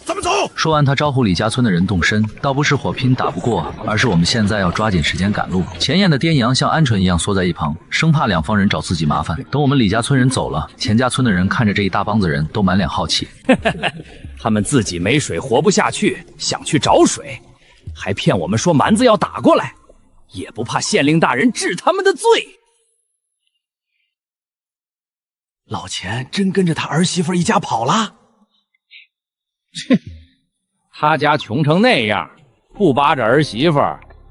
咱们走！
说完，他招呼李家村的人动身，倒不是火拼打不过，而是我们现在要抓紧时间赶路。钱燕的爹娘像鹌鹑一样缩在一旁，生怕两方人找自己麻烦。等我们李家村人走了，钱家村的人看着这一大帮子人，都满脸好奇。
他们自己没水活不下去，想去找水，还骗我们说蛮子要打过来，也不怕县令大人治他们的罪。
老钱真跟着他儿媳妇一家跑了？
哼，他家穷成那样，不扒着儿媳妇，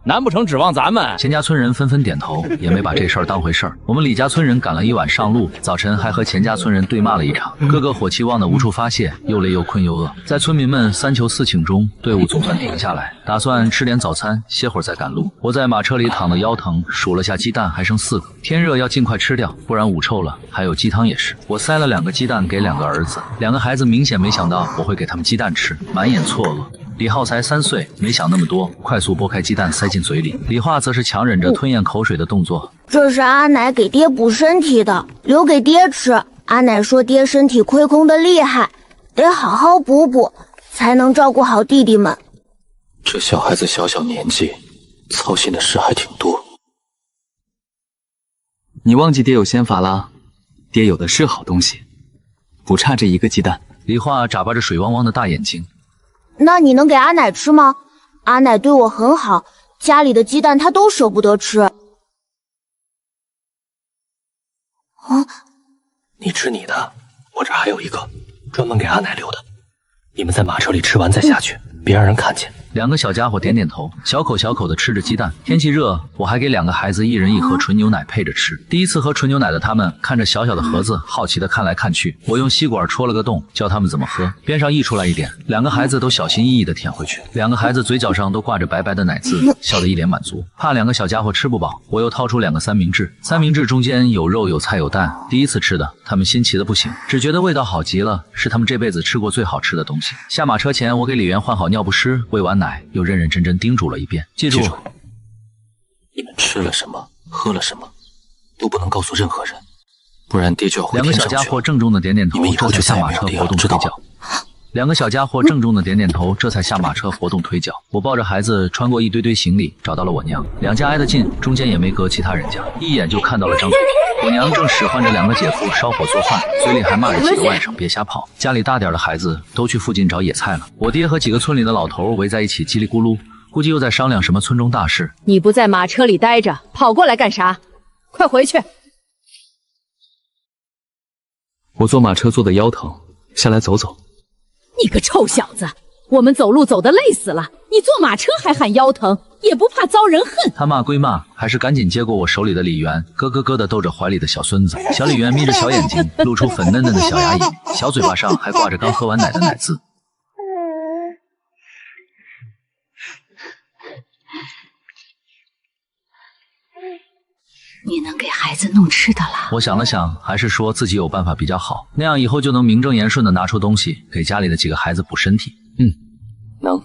难不成指望咱们？
钱家村人纷纷点头，也没把这事儿当回事儿。我们李家村人赶了一晚上路，早晨还和钱家村人对骂了一场，个个火气旺得无处发泄，又累又困又饿。在村民们三求四请中，队伍总算停下来，打算吃点早餐，歇会儿再赶路。我在马车里躺得腰疼，数了下鸡蛋还剩4个，天热要尽快吃掉，不然捂臭了。还有鸡汤也是，我塞了2个鸡蛋给2个儿子，2个孩子明显没想到我会给他们鸡蛋吃，满眼错愕。李浩才3岁，没想那么多，快速剥开鸡蛋塞进嘴里。李化则是强忍着吞咽口水的动作。
这是阿奶给爹补身体的，留给爹吃。阿奶说爹身体亏空的厉害，得好好补补，才能照顾好弟弟们。
这小孩子小小年纪，操心的事还挺多。
你忘记爹有仙法了？爹有的是好东西，不差这1个鸡蛋。
李化眨巴着水汪汪的大眼睛。
那你能给阿奶吃吗？阿奶对我很好，家里的鸡蛋她都舍不得吃。
你吃你的，我这还有1个，专门给阿奶留的。你们在马车里吃完再下去，别让人看见。
2个小家伙点点头，小口小口的吃着鸡蛋。天气热，我还给2个孩子1人1盒纯牛奶配着吃。第一次喝纯牛奶的他们看着小小的盒子，好奇的看来看去。我用吸管戳了个洞，教他们怎么喝。边上溢出来一点，2个孩子都小心翼翼的舔回去。2个孩子嘴角上都挂着白白的奶渍，笑得一脸满足。怕2个小家伙吃不饱，我又掏出2个三明治。三明治中间有肉有菜有蛋，第一次吃的，他们新奇的不行，只觉得味道好极了，是他们这辈子吃过最好吃的东西。下马车前，我给李媛换好尿不湿，喂完奶。 又认认真真叮嘱了一遍，记住，
你们吃了什么，喝了什么，都不能告诉任何人，不然爹就要回
2个小家伙郑重的点点头，这才下马车活动推脚。2个小家伙郑重的点点头，这才下马车活动推脚。我抱着孩子穿过一堆堆行李，找到了我娘。2家挨得近，中间也没隔其他人家，一眼就看到了张嘴。我娘正使唤着2个姐夫烧火做饭，嘴里还骂着几个外甥别瞎跑。家里大点的孩子都去附近找野菜了。我爹和几个村里的老头围在一起叽里咕噜，估计又在商量什么村中大事。
你不在马车里待着，跑过来干啥？快回去！
我坐马车坐得腰疼，下来走走。
你个臭小子，我们走路走得累死了，你坐马车还喊腰疼，也不怕遭人恨。
他骂归骂，还是赶紧接过我手里的李媛，咯咯咯地逗着怀里的小孙子。小李媛眯着小眼睛，露出粉嫩嫩的小牙龈，小嘴巴上还挂着刚喝完奶的奶渍。
你能给孩子弄吃的了？
我想了想，还是说自己有办法比较好，那样以后就能名正言顺的拿出东西给家里的几个孩子补身体。
能。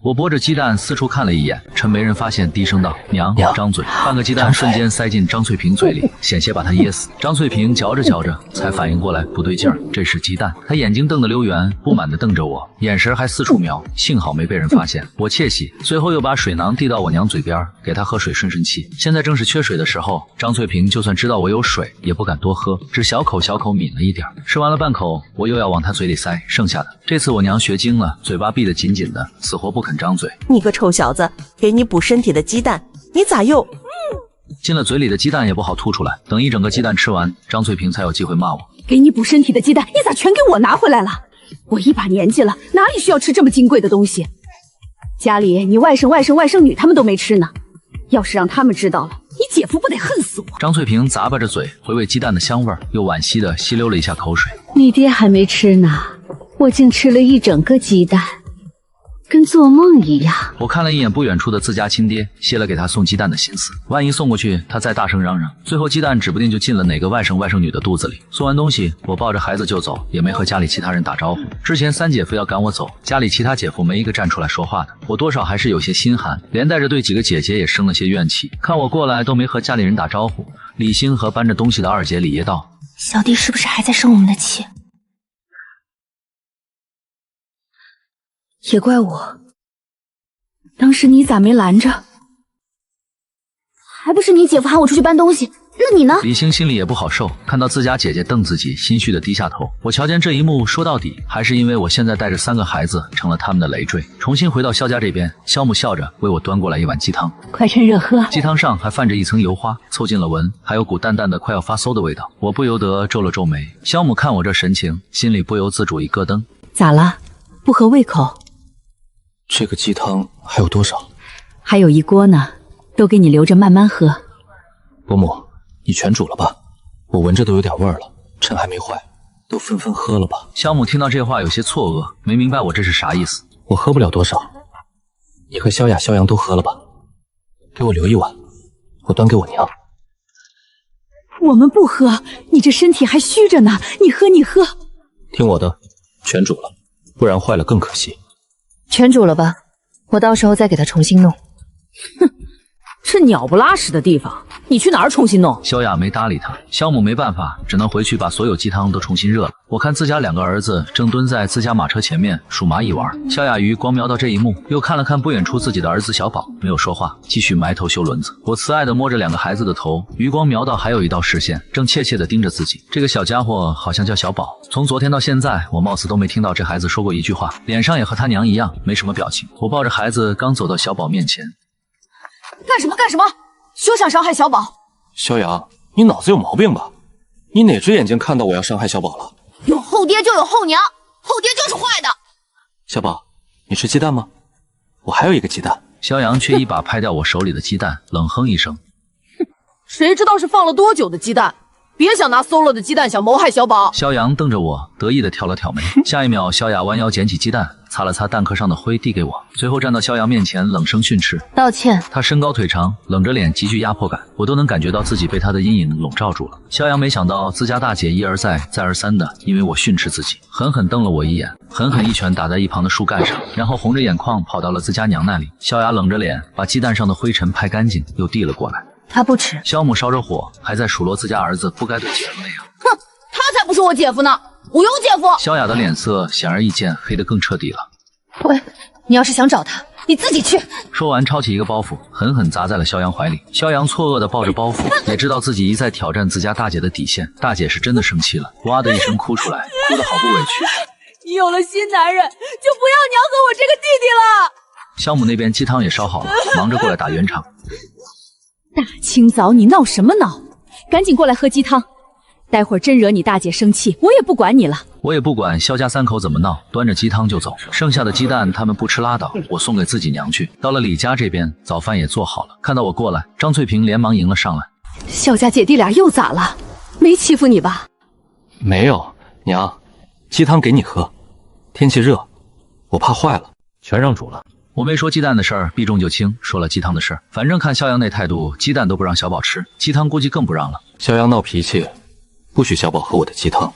我剥着鸡蛋四处看了一眼，趁没人发现，低声道：“娘，张嘴。”半个鸡蛋瞬间塞进张翠萍嘴里，险些把她噎死。张翠萍嚼着嚼着，才反应过来不对劲儿，这是鸡蛋。她眼睛瞪得溜圆，不满地瞪着我，眼神还四处瞄。幸好没被人发现，我窃喜。随后又把水囊递到我娘嘴边，给她喝水顺顺气。现在正是缺水的时候，张翠萍就算知道我有水，也不敢多喝，只小口小口抿了一点。吃完了半口，我又要往她嘴里塞剩下的。这次我娘学精了，嘴巴闭得紧紧的，死活不肯张嘴。
你个臭小子，给你补身体的鸡蛋，你咋又……
进了嘴里的鸡蛋也不好吐出来，等一整个鸡蛋吃完，张翠萍才有机会骂我。
给你补身体的鸡蛋，你咋全给我拿回来了？我一把年纪了，哪里需要吃这么金贵的东西？家里你外甥、外甥女他们都没吃呢，要是让他们知道了，你姐夫不得恨死我？
张翠萍咂巴着嘴，回味鸡蛋的香味，又惋惜的吸溜了一下口水。
你爹还没吃呢，我竟吃了一整个鸡蛋。跟做梦一样。
我看了一眼不远处的自家亲爹，歇了给他送鸡蛋的心思。万一送过去，他再大声嚷嚷，最后鸡蛋指不定就进了哪个外甥外甥女的肚子里。送完东西，我抱着孩子就走，也没和家里其他人打招呼。之前三姐夫要赶我走，家里其他姐夫没一个站出来说话的，我多少还是有些心寒，连带着对几个姐姐也生了些怨气。看我过来都没和家里人打招呼，李欣和搬着东西的二姐李爷道：“
小弟是不是还在生我们的气？
也怪我，当时你咋没拦着？
还不是你姐夫喊我出去搬东西，那你呢？”
李欣心里也不好受，看到自家姐姐瞪自己，心虚的低下头。我瞧见这一幕，说到底还是因为我现在带着3个孩子成了他们的累赘。重新回到萧家这边，萧母笑着为我端过来一碗鸡汤，
快趁热喝。
鸡汤上还泛着一层油花，凑近了闻，还有股淡淡的快要发馊的味道。我不由得皱了皱眉。萧母看我这神情，心里不由自主一咯噔。
咋了？不合胃口？
这个鸡汤还有多少？
还有一锅呢，都给你留着慢慢喝。
伯母，你全煮了吧？我闻着都有点味儿了，趁还没坏，都纷纷喝了吧。
萧母听到这话有些错愕，没明白我这是啥意思。
我喝不了多少，你和萧雅、萧阳都喝了吧？给我留一碗，我端给我娘。
我们不喝，你这身体还虚着呢，你喝你喝。
听我的，全煮了，不然坏了更可惜。
全煮了吧，我到时候再给他重新弄。
哼，这鸟不拉屎的地方，你去哪儿重新弄？
萧雅没搭理他，萧母没办法，只能回去把所有鸡汤都重新热了。我看自家2个儿子正蹲在自家马车前面数蚂蚁玩，萧雅余光瞄到这一幕，又看了看不远处自己的儿子小宝，没有说话，继续埋头修轮子。我慈爱地摸着2个孩子的头，余光瞄到还有一道视线正怯怯地盯着自己。这个小家伙好像叫小宝，从昨天到现在，我貌似都没听到这孩子说过一句话，脸上也和他娘一样没什么表情。我抱着孩子刚走到小宝面前，
干什么干什么？休想伤害小宝！
萧阳，你脑子有毛病吧？你哪只眼睛看到我要伤害小宝了？
有后爹就有后娘，后爹就是坏的。
小宝，你吃鸡蛋吗？我还有一个鸡蛋。
萧阳却一把拍掉我手里的鸡蛋，冷哼一声：“
哼，谁知道是放了多久的鸡蛋？别想拿馊了的鸡蛋想谋害小宝。”
萧阳瞪着我，得意地挑了挑眉。下一秒，萧雅弯腰捡起鸡蛋，擦了擦蛋壳上的灰，递给我，随后站到萧阳面前，冷声训斥：“
道歉。”他
身高腿长，冷着脸，极具压迫感，我都能感觉到自己被他的阴影笼罩住了。萧阳没想到自家大姐一而再再而三的因为我训斥自己，狠狠瞪了我一眼，狠狠一拳打在一旁的树干上，然后红着眼眶跑到了自家娘那里。萧雅冷着脸把鸡蛋上的灰尘拍干净，又递了过来。
他不吃。
萧母烧着火，还在数落自家儿子不该对姐夫那样。
哼，他才不是我姐夫呢，我有姐夫。
萧雅的脸色显而易见黑得更彻底了。
喂，你要是想找他，你自己去。
说完，抄起一个包袱，狠狠砸在了萧阳怀里。萧阳错愕地抱着包袱，也知道自己一再挑战自家大姐的底线，大姐是真的生气了，哇的一声哭出来，哭得好不委屈。
你有了新男人，就不要娘和我这个弟弟了。
萧母那边鸡汤也烧好了，忙着过来打圆场。
大清早你闹什么闹？赶紧过来喝鸡汤，待会儿真惹你大姐生气，我也不管你了。
我也不管萧家3口怎么闹，端着鸡汤就走。剩下的鸡蛋他们不吃拉倒，我送给自己娘去。到了李家这边，早饭也做好了。看到我过来，张翠萍连忙迎了上来。
萧家姐弟俩又咋了？没欺负你吧？
没有，娘，鸡汤给你喝。天气热，我怕坏了，
全让煮了。
我没说鸡蛋的事儿，避重就轻，说了鸡汤的事儿。反正看萧阳那态度，鸡蛋都不让小宝吃，鸡汤估计更不让了。
萧阳闹脾气，不许小宝喝我的鸡汤。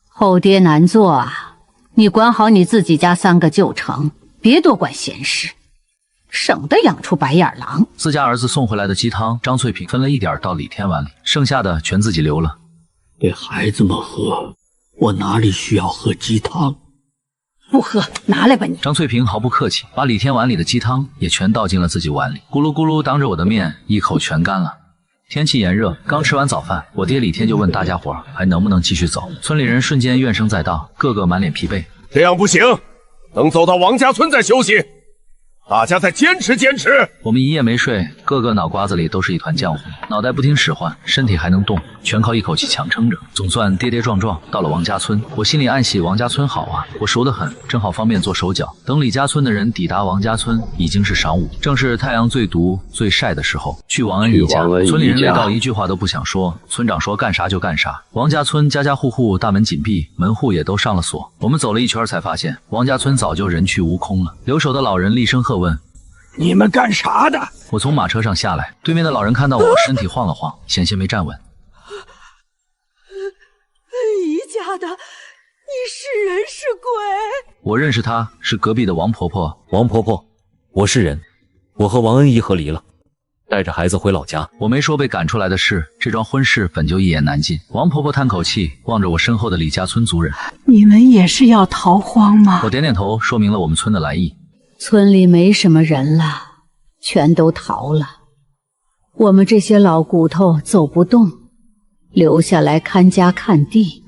后爹难做啊，你管好你自己家3个就成，别多管闲事，省得养出白眼狼。
自家儿子送回来的鸡汤，张翠萍分了一点到李天碗里，剩下的全自己留了，
给孩子们喝。我哪里需要喝鸡汤？
不喝，拿来吧你。
张翠萍毫不客气，把李天碗里的鸡汤也全倒进了自己碗里，咕噜咕噜当着我的面一口全干了。天气炎热，刚吃完早饭，我爹李天就问大家伙还能不能继续走。村里人瞬间怨声载道，个个满脸疲惫。
这样不行，等走到王家村再休息。大家再坚持坚持。
我们一夜没睡，个个脑瓜子里都是一团浆糊，脑袋不听使唤，身体还能动，全靠一口气强撑着。总算跌跌撞撞到了王家村，我心里暗喜王家村好啊，我熟得很，正好方便做手脚。等李家村的人抵达王家村，已经是晌午，正是太阳最毒最晒的时候。去王恩一家，村里人累到一句话都不想说，村长说干啥就干啥。王家村家家户户大门紧闭，门户也都上了锁。我们走了一圈才发现，王家村早就人去屋空了。留守的老人厉声喝问：“
你们干啥的？”
我从马车上下来，对面的老人看到我，身体晃了晃，险些没站稳。
宜家的，你是人是鬼？
我认识她，是隔壁的王婆婆。
王婆婆，我是人，我和王恩姨和离了，带着孩子回老家。
我没说被赶出来的事，这桩婚事本就一言难尽。王婆婆叹口气，望着我身后的李家村族人：“
你们也是要逃荒吗？”
我点点头，说明了我们村的来意。
村里没什么人了，全都逃了。我们这些老骨头走不动，留下来看家看地。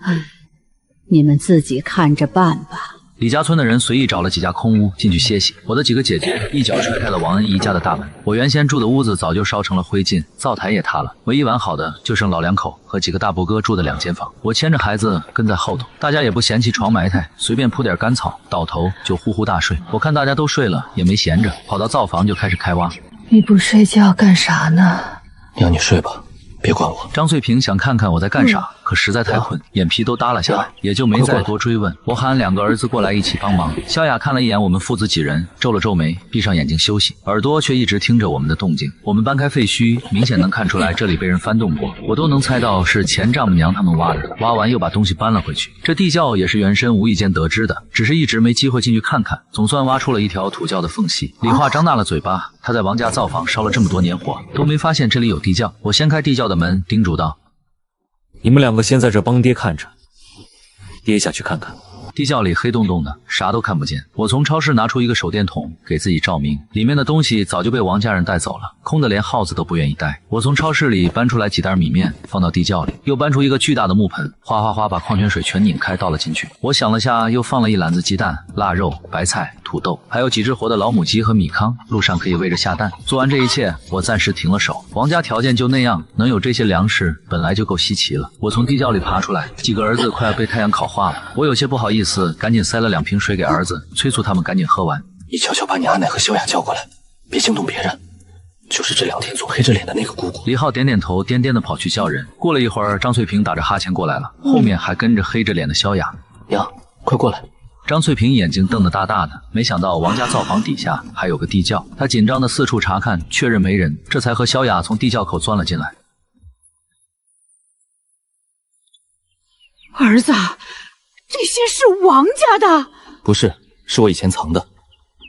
你们自己看着办吧。
李家村的人随意找了几家空屋进去歇息。我的几个姐姐一脚踹开了王恩姨家的大门。我原先住的屋子早就烧成了灰烬，灶台也塌了，唯一完好的就剩老两口和几个大伯哥住的2间房。我牵着孩子跟在后头，大家也不嫌弃床埋汰，随便铺点干草，倒头就呼呼大睡。我看大家都睡了，也没闲着，跑到灶房就开始开挖。
你不睡觉干啥呢？
娘，你睡吧，别管我。
张翠萍想看看我在干啥，可实在太困，眼皮都耷拉下来，也就没再多追问。我喊2个儿子过来一起帮忙。萧雅看了一眼我们父子几人，皱了皱眉，闭上眼睛休息，耳朵却一直听着我们的动静。我们搬开废墟，明显能看出来这里被人翻动过，我都能猜到是前丈母娘他们挖的，挖完又把东西搬了回去。这地窖也是袁深无意间得知的，只是一直没机会进去看看。总算挖出了一条土窖的缝隙。李化张大了嘴巴，他在王家灶房烧了这么多年火，都没发现这里有地窖。我掀开地窖的门，叮嘱道：“
你们2个先在这帮爹看着，爹下去看看。”
地窖里黑洞洞的，啥都看不见。我从超市拿出一个手电筒给自己照明，里面的东西早就被王家人带走了，空的连耗子都不愿意带。我从超市里搬出来几袋米面放到地窖里，又搬出一个巨大的木盆，哗哗哗把矿泉水全拧开倒了进去。我想了下，又放了一篮子鸡蛋、腊肉、白菜、土豆，还有几只活的老母鸡和米糠，路上可以喂着下蛋。做完这一切，我暂时停了手。王家条件就那样，能有这些粮食本来就够稀奇了。我从地窖里爬出来，几个儿子快要被太阳烤化了，我有些不好意思，赶紧塞了2瓶水给儿子，催促他们赶紧喝完。
你悄悄把你阿奶和萧雅叫过来，别惊动别人。就是这2天总黑着脸的那个姑姑。
李浩点点头，颠颠的跑去叫人。过了一会儿，张翠萍打着哈欠过来了，后面还跟着黑着脸的萧雅。
娘，快过来。
张翠萍眼睛瞪得大大的，没想到王家灶房底下还有个地窖，她紧张的四处查看，确认没人，这才和萧雅从地窖口钻了进来。
儿子，这些是王家的？
不是，是我以前藏的。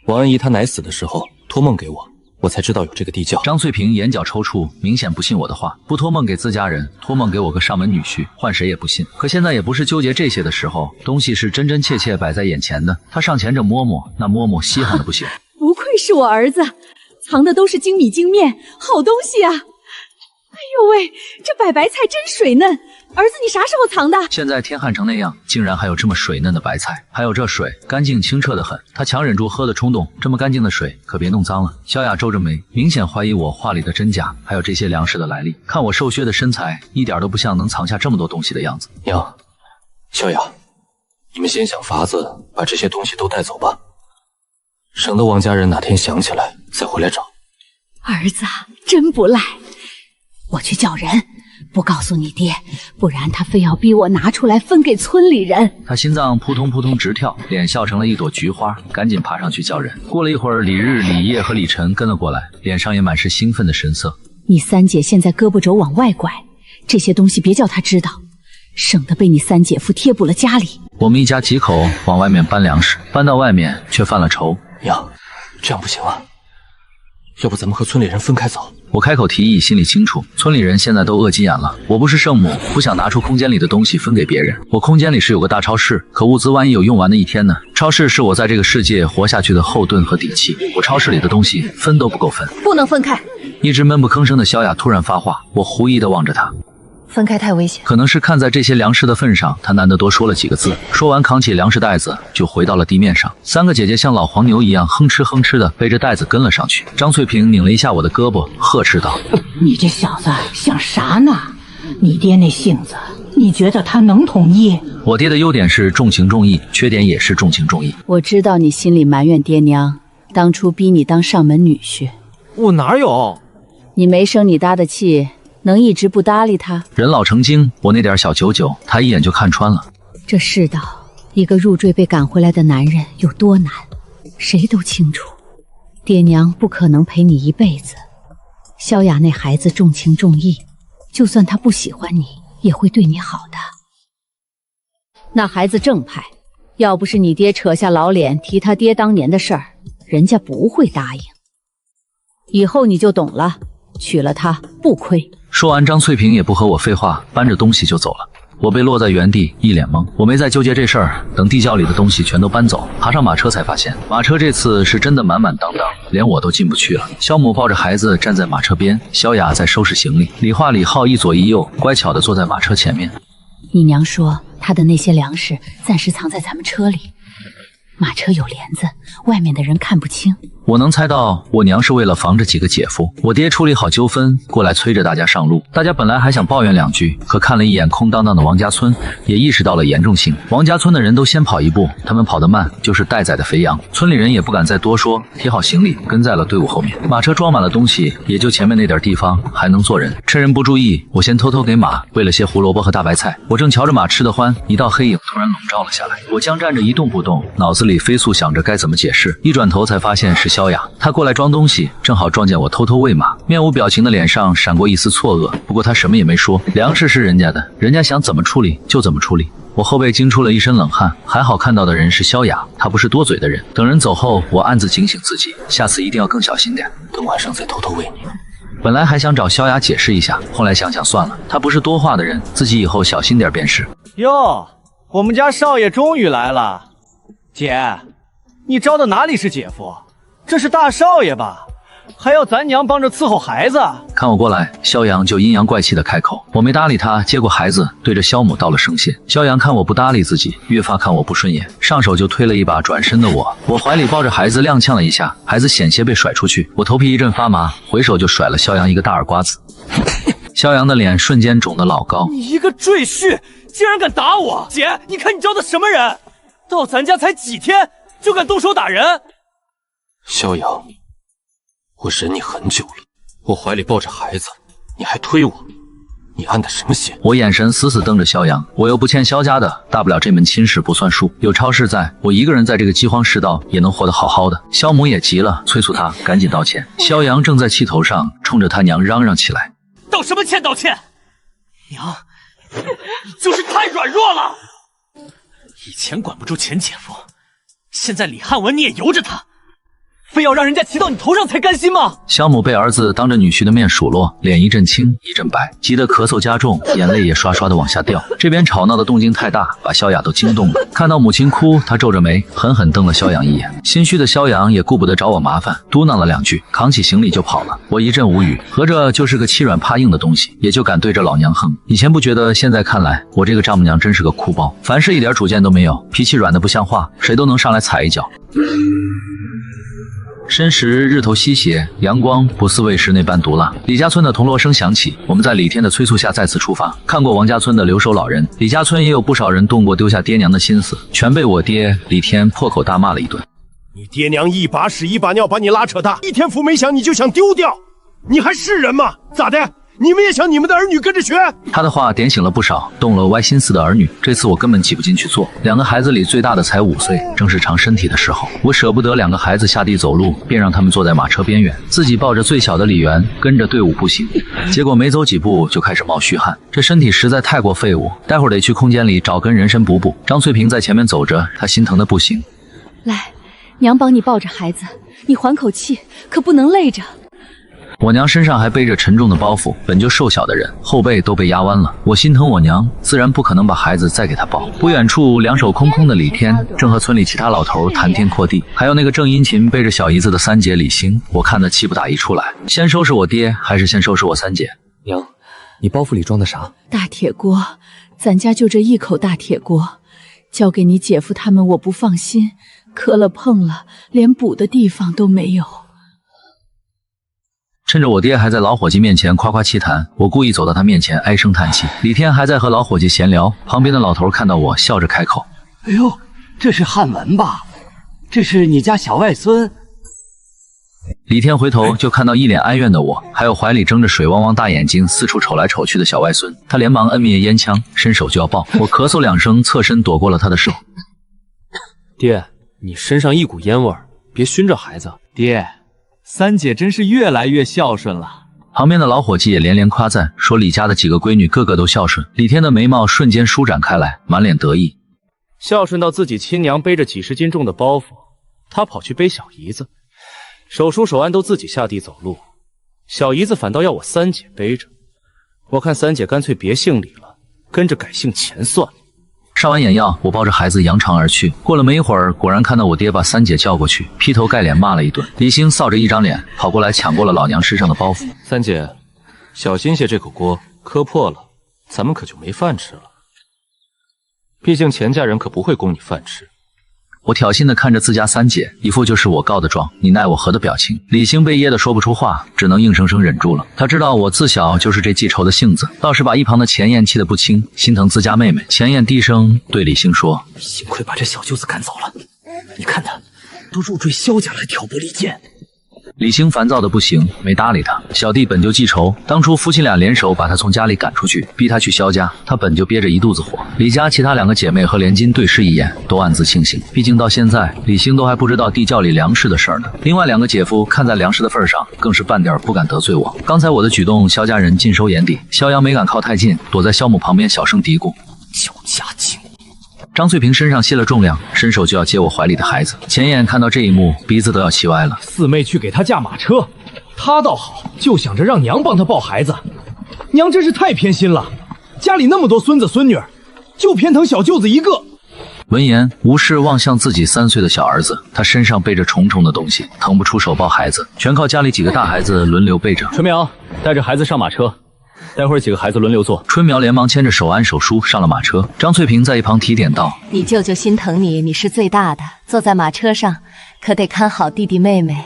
王恩姨她奶死的时候托梦给我，我才知道有这个地窖。
张翠萍眼角抽搐，明显不信我的话，不托梦给自家人，托梦给我个上门女婿，换谁也不信。可现在也不是纠结这些的时候，东西是真真切切摆在眼前的。他上前着摸摸，那摸摸稀罕的不行。
不愧是我儿子，藏的都是精米精面，好东西啊！哎呦喂，这摆白菜真水嫩，儿子你啥时候藏的？
现在天旱成那样，竟然还有这么水嫩的白菜，还有这水干净清澈的很。他强忍住喝的冲动，这么干净的水可别弄脏了。萧雅皱着眉，明显怀疑我话里的真假，还有这些粮食的来历。看我瘦削的身材，一点都不像能藏下这么多东西的样子。
娘，萧雅，你们先想法子把这些东西都带走吧，省得王家人哪天想起来再回来找。
儿子真不赖，我去叫人，不告诉你爹，不然他非要逼我拿出来分给村里人。
他心脏扑通扑通直跳，脸笑成了一朵菊花，赶紧爬上去叫人。过了一会儿，李日、李烨和李晨跟了过来，脸上也满是兴奋的神色。
你三姐现在胳膊肘往外拐，这些东西别叫她知道，省得被你三姐夫贴补了家里。
我们一家几口往外面搬粮食，搬到外面却犯了愁。
娘，这样不行啊，要不咱们和村里人分开走？
我开口提议，心里清楚，村里人现在都饿急眼了。我不是圣母，不想拿出空间里的东西分给别人。我空间里是有个大超市，可物资万一有用完的一天呢？超市是我在这个世界活下去的后盾和底气。我超市里的东西分都不够分，
不能分开。
一直闷不吭声的萧雅突然发话，我狐疑地望着她。
分开太危险。
可能是看在这些粮食的份上，他难得多说了几个字。说完，扛起粮食袋子就回到了地面上。三个姐姐像老黄牛一样哼哧哼哧的背着袋子跟了上去。张翠萍拧了一下我的胳膊，呵斥道：“
你这小子想啥呢？你爹那性子，你觉得他能同意？”
我爹的优点是重情重义，缺点也是重情重义。
我知道你心里埋怨爹娘当初逼你当上门女婿。
我哪有？
你没生你搭的气，能一直不搭理他？
人老成精，我那点小九九，他一眼就看穿了。
这世道，一个入赘被赶回来的男人有多难，谁都清楚。爹娘不可能陪你一辈子。萧雅那孩子重情重义，就算他不喜欢你，也会对你好的。那孩子正派，要不是你爹扯下老脸提他爹当年的事儿，人家不会答应。以后你就懂了，娶了她不亏。
说完，张翠萍也不和我废话，搬着东西就走了。我被落在原地，一脸懵。我没再纠结这事儿，等地窖里的东西全都搬走，爬上马车才发现，马车这次是真的满满当当，连我都进不去了。萧母抱着孩子站在马车边，萧雅在收拾行李，李化、李浩一左一右，乖巧地坐在马车前面。
你娘说她的那些粮食暂时藏在咱们车里，马车有帘子，外面的人看不清。
我能猜到，我娘是为了防着几个姐夫，我爹处理好纠纷，过来催着大家上路。大家本来还想抱怨两句，可看了一眼空荡荡的王家村，也意识到了严重性。王家村的人都先跑一步，他们跑得慢，就是待宰的肥羊。村里人也不敢再多说，提好行李，跟在了队伍后面。马车装满了东西，也就前面那点地方还能坐人。趁人不注意，我先偷偷给马喂了些胡萝卜和大白菜。我正瞧着马吃得欢，一道黑影突然笼罩了下来。我僵站着一动不动，脑子里飞速想着该怎么解释。一转头才发现是萧雅，她过来装东西，正好撞见我偷偷喂马，面无表情的脸上闪过一丝错愕。不过她什么也没说，粮食是人家的，人家想怎么处理就怎么处理。我后背惊出了一身冷汗，还好看到的人是萧雅，她不是多嘴的人。等人走后，我暗自警醒自己，下次一定要更小心点，等晚上再偷偷喂你。本来还想找萧雅解释一下，后来想想算了，她不是多话的人，自己以后小心点便是。
哟，我们家少爷终于来了。姐，你招的哪里是姐夫，这是大少爷吧？还要咱娘帮着伺候孩子。
看我过来，萧阳就阴阳怪气的开口。我没搭理他，接过孩子，对着萧母道了声谢。萧阳看我不搭理自己，越发看我不顺眼，上手就推了一把转身的我。我怀里抱着孩子踉跄了一下，孩子险些被甩出去，我头皮一阵发麻，回手就甩了萧阳一个大耳刮子。萧阳的脸瞬间肿得老高。
你一个赘婿，竟然敢打我！姐，你看你招的什么人？到咱家才几天，就敢动手打人！
萧阳，我忍你很久了，我怀里抱着孩子，你还推我，你安的什么心？
我眼神死死瞪着萧阳，我又不欠萧家的，大不了这门亲事不算数。有超市在，我一个人在这个饥荒世道也能活得好好的。萧母也急了，催促他赶紧道歉。萧阳正在气头上，冲着他娘嚷嚷起来：“
道什么歉？道歉！娘，你就是太软弱了。以前管不住前姐夫，现在李汉文你也由着他。”非要让人家骑到你头上才甘心吗？
萧母被儿子当着女婿的面数落，脸一阵青一阵白，急得咳嗽加重，眼泪也刷刷的往下掉。这边吵闹的动静太大，把萧雅都惊动了。看到母亲哭，她皱着眉，狠狠瞪了萧阳一眼。心虚的萧阳也顾不得找我麻烦，嘟囔了两句，扛起行李就跑了。我一阵无语，合着就是个欺软怕硬的东西，也就敢对着老娘横。以前不觉得，现在看来，我这个丈母娘真是个哭包，凡事一点主见都没有，脾气软的不像话，谁都能上来踩一脚。申时日头西斜，阳光不似卫时那般毒辣。李家村的铜锣声响起，我们在李天的催促下再次出发。看过王家村的留守老人，李家村也有不少人动过丢下爹娘的心思，全被我爹李天破口大骂了一顿。
你爹娘一把屎一把尿把你拉扯大，一天福没享你就想丢掉，你还是人吗？咋的？你们也想你们的儿女跟着学？
他的话点醒了不少动了歪心思的儿女。这次我根本挤不进去做，两个孩子里最大的才5岁，正是长身体的时候。我舍不得两个孩子下地走路，便让他们坐在马车边缘，自己抱着最小的李元跟着队伍步行。结果没走几步就开始冒虚汗，这身体实在太过废物，待会儿得去空间里找根人参补补。张翠萍在前面走着，她心疼的不行。
来，娘帮你抱着孩子，你缓口气，可不能累着。
我娘身上还背着沉重的包袱，本就瘦小的人，后背都被压弯了。我心疼我娘，自然不可能把孩子再给她抱。不远处，两手空空的李天正和村里其他老头谈天阔地，还有那个正殷勤背着小姨子的三姐李星，我看得气不打一处来。先收拾我爹，还是先收拾我三姐？
娘，
你包袱里装的啥？
大铁锅，咱家就这一口大铁锅，交给你姐夫他们我不放心，磕了碰了，连补的地方都没有。
趁着我爹还在老伙计面前夸夸其谈，我故意走到他面前唉声叹气。李天还在和老伙计闲聊，旁边的老头看到我，笑着开口：“
哎呦，这是汉文吧？这是你家小外孙。”
李天回头就看到一脸哀怨的我，还有怀里睁着水汪汪大眼睛四处瞅来瞅去的小外孙。他连忙摁灭烟枪，伸手就要抱，我咳嗽2声，侧身躲过了他的手。
爹，你身上一股烟味儿，别熏着孩子。
爹，三姐真是越来越孝顺了。
旁边的老伙计也连连夸赞，说李家的几个闺女个个都孝顺。李天的眉毛瞬间舒展开来，满脸得意。
孝顺到自己亲娘背着几十斤重的包袱，他跑去背小姨子。手叔手安都自己下地走路，小姨子反倒要我三姐背着。我看三姐干脆别姓李了，跟着改姓钱算了。
上完眼药，我抱着孩子扬长而去。过了没一会儿，果然看到我爹把三姐叫过去，劈头盖脸骂了一顿。李兴臊着一张脸，跑过来抢过了老娘身上的包袱。
三姐，小心些，这口锅磕破了，咱们可就没饭吃了。毕竟钱家人可不会供你饭吃。
我挑衅地看着自家三姐，一副就是我告的状，你奈我何的表情。李兴被噎得说不出话，只能硬生生忍住了。他知道我自小就是这记仇的性子，倒是把一旁的钱燕气得不轻，心疼自家妹妹。钱燕低声对李兴说：“
幸亏把这小舅子赶走了，你看他都入赘萧家来挑拨离间。”
李兴烦躁的不行，没搭理他。小弟本就记仇，当初夫妻俩联手把他从家里赶出去，逼他去萧家，他本就憋着一肚子火。李家其他2个姐妹和连金对视一眼，都暗自庆幸，毕竟到现在李兴都还不知道地窖里粮食的事儿呢。另外2个姐夫看在粮食的份上，更是半点不敢得罪我。刚才我的举动，萧家人尽收眼底，萧阳没敢靠太近，躲在萧母旁边小声嘀咕：“
焦家精。”
张翠萍身上卸了重量，伸手就要接我怀里的孩子。钱燕看到这一幕，鼻子都要气歪了。
四妹去给他驾马车，他倒好，就想着让娘帮他抱孩子。娘真是太偏心了，家里那么多孙子孙女，就偏疼小舅子一个。
闻言，吴氏望向自己3岁的小儿子，他身上背着重重的东西，腾不出手抱孩子，全靠家里几个大孩子轮流背着。
春苗，带着孩子上马车。待会儿几个孩子轮流坐。
春苗连忙牵着手安手书上了马车。张翠萍在一旁提点道：“
你舅舅心疼你，你是最大的，坐在马车上可得看好弟弟妹妹。”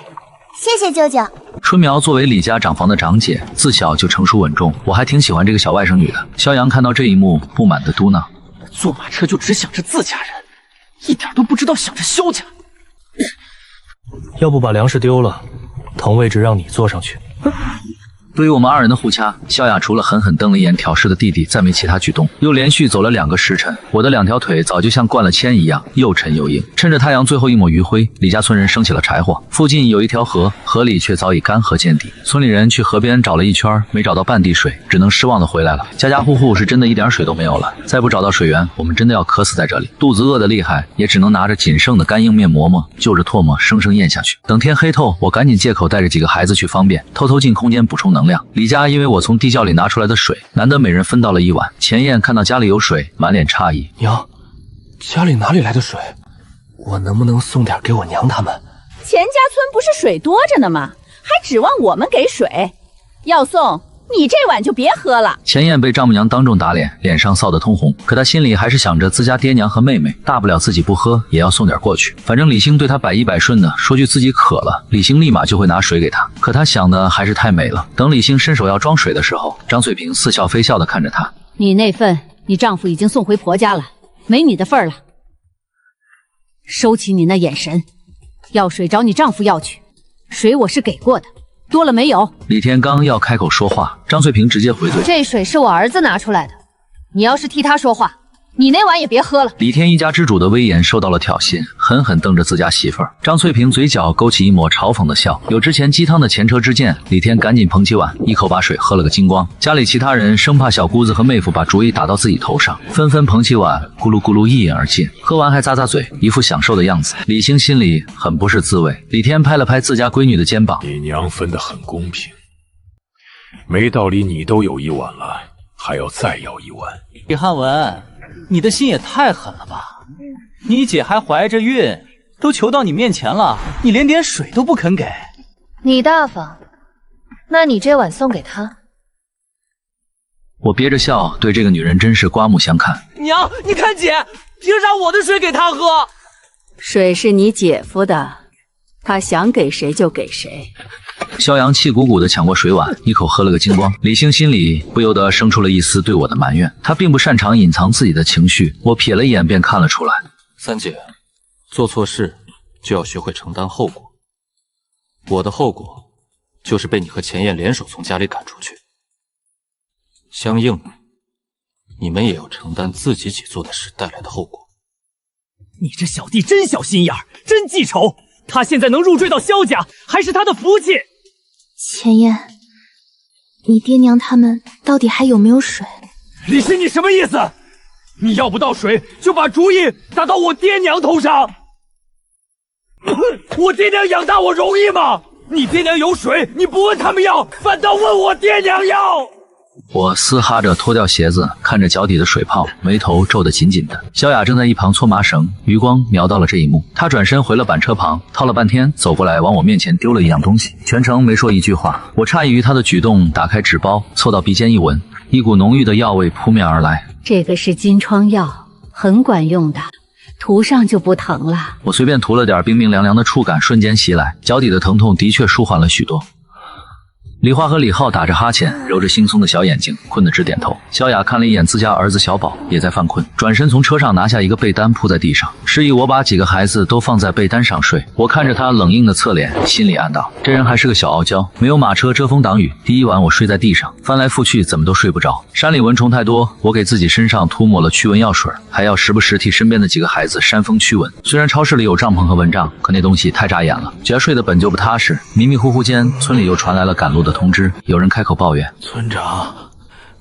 谢谢舅舅。
春苗作为李家长房的长姐，自小就成熟稳重，我还挺喜欢这个小外甥女的。萧阳看到这一幕，不满地嘟囔：“
坐马车就只想着自家人，一点都不知道想着萧家。
要不把粮食丢了，腾位置让你坐上去。”
对于我们2人的互掐，萧雅除了狠狠瞪了一眼挑事的弟弟，再没其他举动。又连续走了2个时辰，我的2条腿早就像灌了铅一样又沉又硬。趁着太阳最后一抹余晖，李家村人生起了柴火。附近有一条河，河里却早已干涸见底。村里人去河边找了一圈，没找到半滴水，只能失望的回来了。家家户户是真的一点水都没有了。再不找到水源，我们真的要渴死在这里。肚子饿得厉害，也只能拿着仅剩的干硬面馍馍，就着唾沫生生咽下去。等天黑透，我赶紧借口带着几个孩子去方便，偷偷进空间补充能量。李家因为我从地窖里拿出来的水，难得每人分到了1碗。钱燕看到家里有水，满脸诧异：“
娘，家里哪里来的水？我能不能送点给我娘他们？”
钱家村不是水多着呢吗？还指望我们给水？要送你这碗就别喝了。
钱燕被丈母娘当众打脸，脸上臊得通红，可她心里还是想着自家爹娘和妹妹，大不了自己不喝，也要送点过去。反正李兴对她百依百顺的，说句自己渴了，李兴立马就会拿水给她。可她想的还是太美了。等李兴伸手要装水的时候，张翠萍似笑非笑的看着她：“
你那份，你丈夫已经送回婆家了，没你的份了。收起你那眼神，要水找你丈夫要去，水我是给过的。”多了没有？
李天刚要开口说话，张翠萍直接回怼：“
这水是我儿子拿出来的，你要是替他说话，你那碗也别喝了。”
李天一家之主的威严受到了挑衅，狠狠瞪着自家媳妇儿。张翠萍嘴角勾起一抹嘲讽的笑。有之前鸡汤的前车之鉴，李天赶紧捧起碗，一口把水喝了个精光。家里其他人生怕小姑子和妹夫把主意打到自己头上，纷纷捧起碗，咕噜咕噜一饮而尽。喝完还咂咂嘴，一副享受的样子。李兴心里很不是滋味。李天拍了拍自家闺女的肩膀：“
你娘分得很公平，没道理你都有1碗了，还要再要1碗。”
李汉文，你的心也太狠了吧！你姐还怀着孕，都求到你面前了，你连点水都不肯给。”“
你大方，那你这碗送给她。”
我憋着笑，对这个女人真是刮目相看。
娘，你看姐，凭啥我的水给她喝？
水是你姐夫的，他想给谁就给谁。
肖阳气鼓鼓地抢过水碗，一口喝了个精光。李杏心里不由得生出了一丝对我的埋怨，她并不擅长隐藏自己的情绪，我瞥了一眼便看了出来。
三姐，做错事就要学会承担后果。我的后果就是被你和钱燕联手从家里赶出去，相应的，你们也要承担自己做的事带来的后果。
你这小弟真小心眼儿，真记仇。他现在能入赘到萧家，还是他的福气。
钱燕，你爹娘他们到底还有没有水？
李欣，你什么意思？你要不到水，就把主意打到我爹娘头上。我爹娘养大我容易吗？你爹娘有水，你不问他们要，反倒问我爹娘要。
我嘶哈着脱掉鞋子，看着脚底的水泡，眉头皱得紧紧的。萧雅正在一旁搓麻绳，余光瞄到了这一幕，她转身回了板车旁，掏了半天，走过来往我面前丢了一样东西，全程没说一句话。我诧异于她的举动，打开纸包，凑到鼻尖一闻，一股浓郁的药味扑面而来。
这个是金疮药，很管用的，涂上就不疼了。
我随便涂了点，冰冰凉凉的触感瞬间袭来，脚底的疼痛的确舒缓了许多。李花和李浩打着哈欠，揉着惺忪的小眼睛，困得直点头。萧雅看了一眼自家儿子小宝，也在犯困，转身从车上拿下一个被单铺在地上，示意我把几个孩子都放在被单上睡。我看着他冷硬的侧脸，心里暗道，这人还是个小傲娇。没有马车遮风挡雨，第一晚我睡在地上，翻来覆去怎么都睡不着。山里蚊虫太多，我给自己身上涂抹了驱蚊药水，还要时不时替身边的几个孩子扇风驱蚊。虽然超市里有帐篷和蚊帐，可那东西太扎眼了，觉得睡得本就不踏实。迷迷糊糊间，村里又传来了赶路的通知，有人开口抱怨：
村长，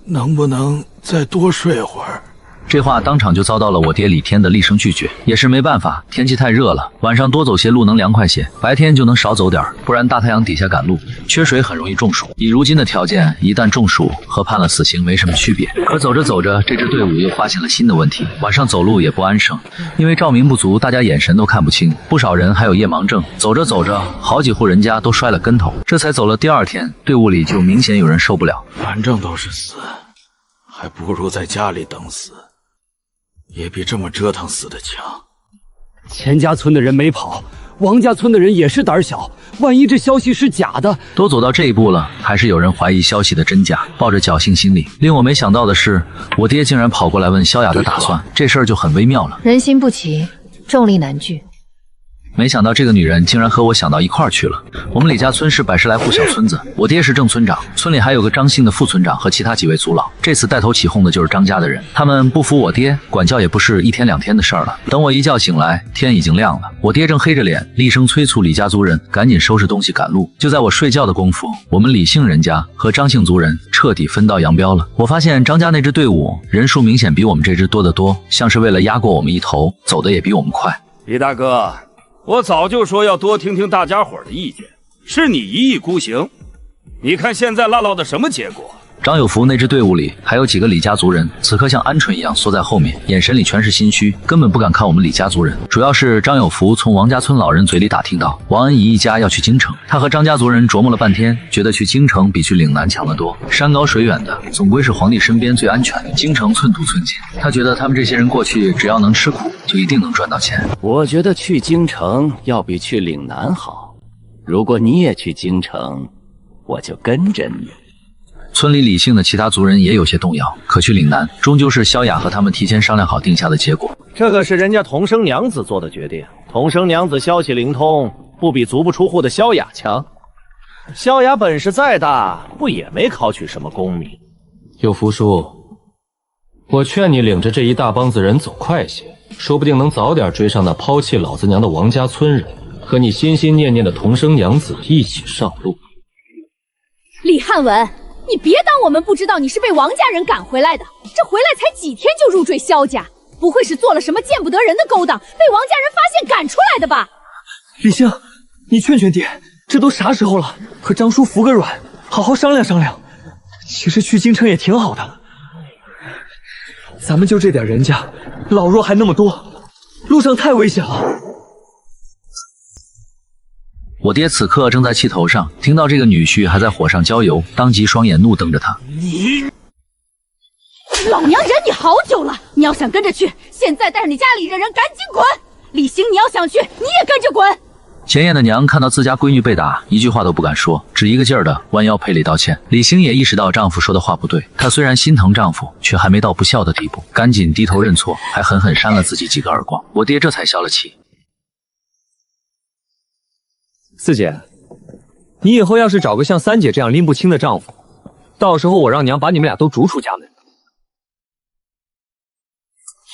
能不能再多睡会儿？
这话当场就遭到了我爹李天的厉声拒绝，也是没办法，天气太热了，晚上多走些路能凉快些，白天就能少走点，不然大太阳底下赶路，缺水很容易中暑。以如今的条件，一旦中暑和判了死刑没什么区别。可走着走着，这支队伍又发现了新的问题，晚上走路也不安生，因为照明不足，大家眼神都看不清，不少人还有夜盲症。走着走着，好几户人家都摔了跟头。这才走了第二天，队伍里就明显有人受不了，
反正都是死，还不如在家里等死。也比这么折腾死的强。
钱家村的人没跑，王家村的人也是胆小，万一这消息是假的。
都走到这一步了，还是有人怀疑消息的真假，抱着侥幸心理。令我没想到的是，我爹竟然跑过来问萧雅的打算，这事儿就很微妙了。
人心不齐，重力难聚。
没想到这个女人竟然和我想到一块儿去了。我们李家村是100来户小村子，我爹是正村长，村里还有个张姓的副村长和其他几位族老。这次带头起哄的就是张家的人，他们不服我爹，管教也不是1天2天的事儿了。等我一觉醒来，天已经亮了，我爹正黑着脸厉声催促李家族人赶紧收拾东西赶路。就在我睡觉的功夫，我们李姓人家和张姓族人彻底分道扬镳了。我发现张家那支队伍人数明显比我们这支多得多，像是为了压过我们一头，走得也比我们快。
李大哥，我早就说要多听听大家伙的意见，是你一意孤行。你看现在落的什么结果？
张有福那支队伍里还有几个李家族人，此刻像鹌鹑一样缩在后面，眼神里全是心虚，根本不敢看我们李家族人。主要是张有福从王家村老人嘴里打听到王恩仪一家要去京城，他和张家族人琢磨了半天，觉得去京城比去岭南强得多，山高水远的，总归是皇帝身边最安全。京城寸土寸金，他觉得他们这些人过去只要能吃苦，就一定能赚到钱。
我觉得去京城要比去岭南好，如果你也去京城，我就跟着你。
村里李姓的其他族人也有些动摇，可去岭南终究是萧雅和他们提前商量好定下的结果。
这个是人家同生娘子做的决定，同生娘子消息灵通，不比足不出户的萧雅强。萧雅本事再大，不也没考取什么功名？
有福叔，我劝你领着这一大帮子人走快些，说不定能早点追上那抛弃老子娘的王家村人，和你心心念念的同生娘子一起上路。
李汉文，你别当我们不知道你是被王家人赶回来的，这回来才几天就入赘萧家，不会是做了什么见不得人的勾当，被王家人发现赶出来的吧？
李兴，你劝劝爹，这都啥时候了，和张叔服个软，好好商量商量。其实去京城也挺好的，咱们就这点人家，老弱还那么多，路上太危险了。
我爹此刻正在气头上，听到这个女婿还在火上浇油，当即双眼怒瞪着他。
你好久了，你要想跟着去，现在带上你家里的人赶紧滚！李行，你要想去，你也跟着滚！
前燕的娘看到自家闺女被打，一句话都不敢说，只一个劲儿的弯腰赔礼道歉。李行也意识到丈夫说的话不对，她虽然心疼丈夫，却还没到不孝的地步，赶紧低头认错，还狠狠扇了自己几个耳光。我爹这才消了气。
四姐，你以后要是找个像三姐这样拎不清的丈夫，到时候我让娘把你们俩都逐出家门。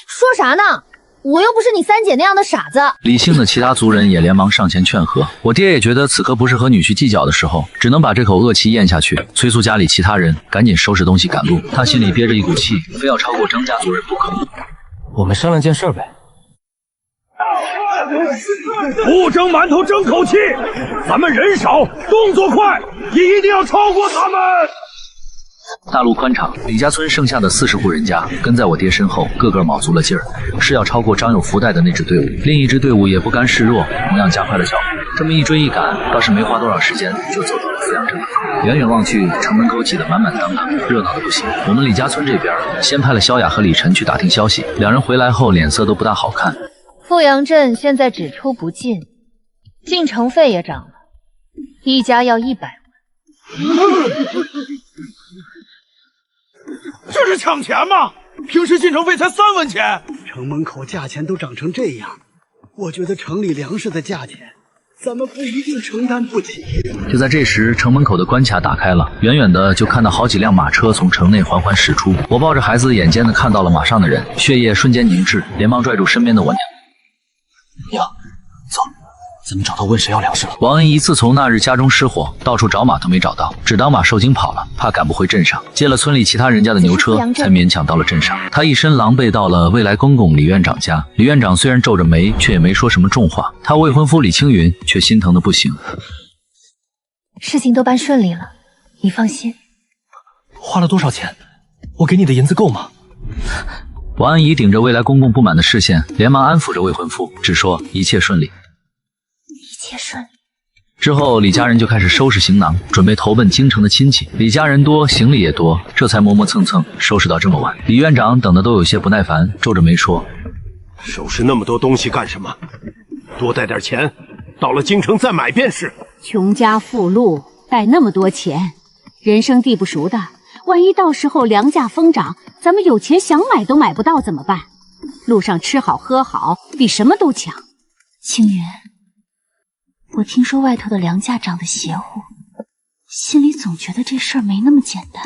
说啥呢？我又不是你三姐那样的傻子。
李姓的其他族人也连忙上前劝和。我爹也觉得此刻不是和女婿计较的时候，只能把这口恶气咽下去，催促家里其他人赶紧收拾东西赶路。他心里憋着一股气，非要超过张家族人不可。
我们商量件事呗。
不争馒头争口气，咱们人少，动作快，也一定要超过他们。
大路宽敞，李家村剩下的40户人家跟在我爹身后，个个卯足了劲儿，是要超过张有福带的那支队伍。另一支队伍也不甘示弱，同样加快了脚步。这么一追一赶，倒是没花多少时间，就走到了阜阳镇门口。远远望去，城门口挤得满满当当，热闹的不行。我们李家村这边先派了萧雅和李晨去打听消息，两人回来后脸色都不大好看。
阜阳镇现在只出不进，进城费也涨了，一家要100万。
这是抢钱吗？平时进城费才3文钱，
城门口价钱都涨成这样，我觉得城里粮食的价钱，咱们不一定承担不起。
就在这时，城门口的关卡打开了，远远的就看到好几辆马车从城内缓缓驶出。我抱着孩子，眼尖的看到了马上的人，血液瞬间凝滞，连忙拽住身边的我娘。
娘，走，咱们找到问谁要粮食了。
王恩一自从那日家中失火，到处找马都没找到，只当马受惊跑了，怕赶不回镇上，借了村里其他人家的牛车，才勉强到了镇上。他一身狼狈到了未来公公李院长家，李院长虽然皱着眉，却也没说什么重话。他未婚夫李青云却心疼的不行。
事情都办顺利了，你放心。
花了多少钱？我给你的银子够吗？
王安姨顶着未来公公不满的视线，连忙安抚着未婚夫，只说一切顺利。
一切顺利。
之后，李家人就开始收拾行囊，准备投奔京城的亲戚。李家人多，行李也多，这才磨磨蹭蹭收拾到这么晚。李院长等的都有些不耐烦，皱着眉说：“
收拾那么多东西干什么？多带点钱，到了京城再买便是。
穷家富路，带那么多钱，人生地不熟的，万一到时候粮价疯涨，咱们有钱想买都买不到怎么办？路上吃好喝好，比什么都强。”
青云，我听说外头的粮价涨得邪乎，心里总觉得这事儿没那么简单。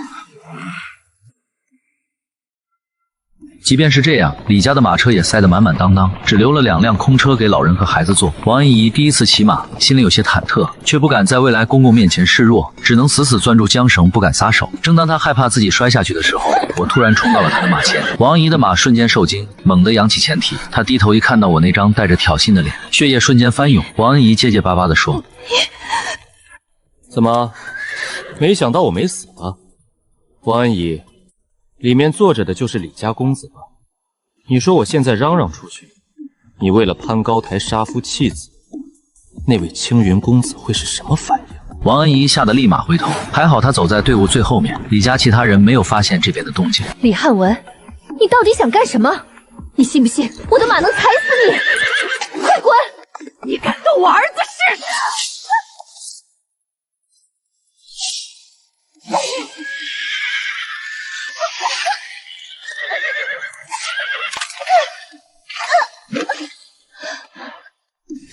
即便是这样，李家的马车也塞得满满当当，只留了2辆空车给老人和孩子坐。王安姨第一次骑马，心里有些忐忑，却不敢在未来公公面前示弱，只能死死攥住缰绳，不敢撒手。正当她害怕自己摔下去的时候，我突然冲到了她的马前。王安姨的马瞬间受惊，猛地扬起前蹄。她低头一看到我那张带着挑衅的脸，血液瞬间翻涌。王安姨结结巴巴地说：“
怎么，没想到我没死啊？王安姨，里面坐着的就是李家公子吧？你说我现在嚷嚷出去，你为了攀高台杀夫弃子，那位青云公子会是什么反应？”
王安姨吓得立马回头，还好她走在队伍最后面，李家其他人没有发现这边的动静。
李汉文，你到底想干什么？你信不信我的马能踩死你？快滚！
你敢动我儿子试试？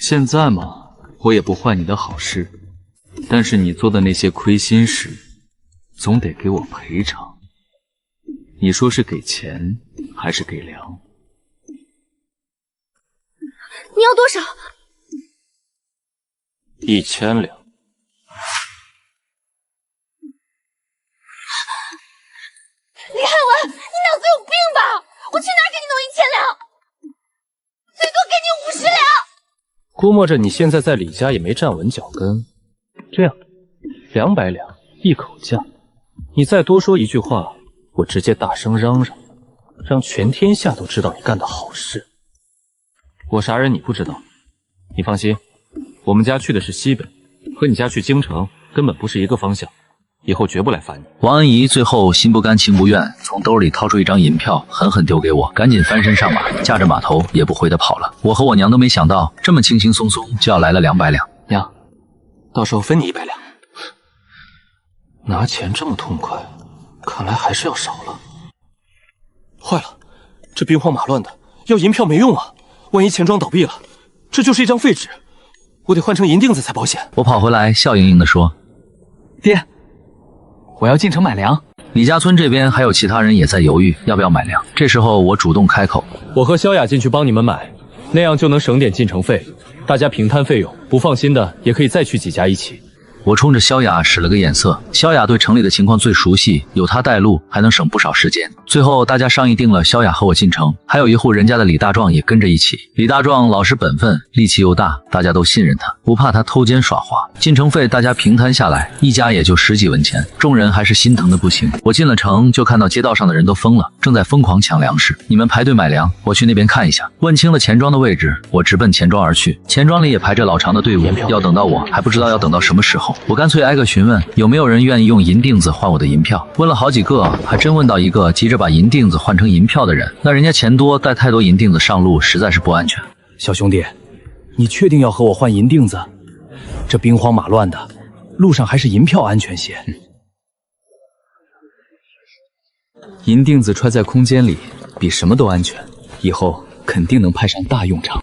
现在嘛，我也不坏你的好事，但是你做的那些亏心事，总得给我赔偿。你说是给钱还是给粮？
你要多少
？1000两。
李汉文，你脑子有病吧？我去哪儿给你弄1000两？最多给你50两。
估摸着你现在在李家也没站稳脚跟，这样，200两一口价。你再多说一句话，我直接大声嚷嚷，让全天下都知道你干的好事。我啥人你不知道，你放心，我们家去的是西北，和你家去京城根本不是一个方向。
以后绝不来烦你。
王安姨最后心不甘情不愿，从兜里掏出一张银票，狠狠丢给我，赶紧翻身上马，驾着马头也不回的跑了。我和我娘都没想到，这么轻轻松松就要来了200两。
娘，到时候分你100两。拿钱这么痛快，看来还是要少了。坏了，这兵荒马乱的，要银票没用啊！万一钱庄倒闭了，这就是一张废纸，我得换成银锭子才保险。
我跑回来，笑盈盈地说：“
爹，我要进城买粮。”
李家村这边还有其他人也在犹豫要不要买粮。这时候我主动开口：“
我和萧雅进去帮你们买，那样就能省点进城费，大家平摊费用。不放心的也可以再去几家一起。”
我冲着萧雅使了个眼色，萧雅对城里的情况最熟悉，有她带路还能省不少时间。最后大家商议定了萧雅和我进城，还有一户人家的李大壮也跟着一起。李大壮老实本分，力气又大，大家都信任他，不怕他偷奸耍滑。进城费大家平摊下来，一家也就10几文钱，众人还是心疼的不行。我进了城就看到街道上的人都疯了，正在疯狂抢粮食。你们排队买粮，我去那边看一下。问清了钱庄的位置，我直奔钱庄而去。钱庄里也排着老长的队伍，要等到我还不知道要等到什么时候。我干脆挨个询问有没有人愿意用银锭子换我的银票，问了好几个，还真问到一个急着把银锭子换成银票的人。那人家钱多，带太多银锭子上路实在是不安全。
小兄弟，你确定要和我换银锭子？这兵荒马乱的，路上还是银票安全些。
银锭子揣在空间里，比什么都安全，以后肯定能派上大用场。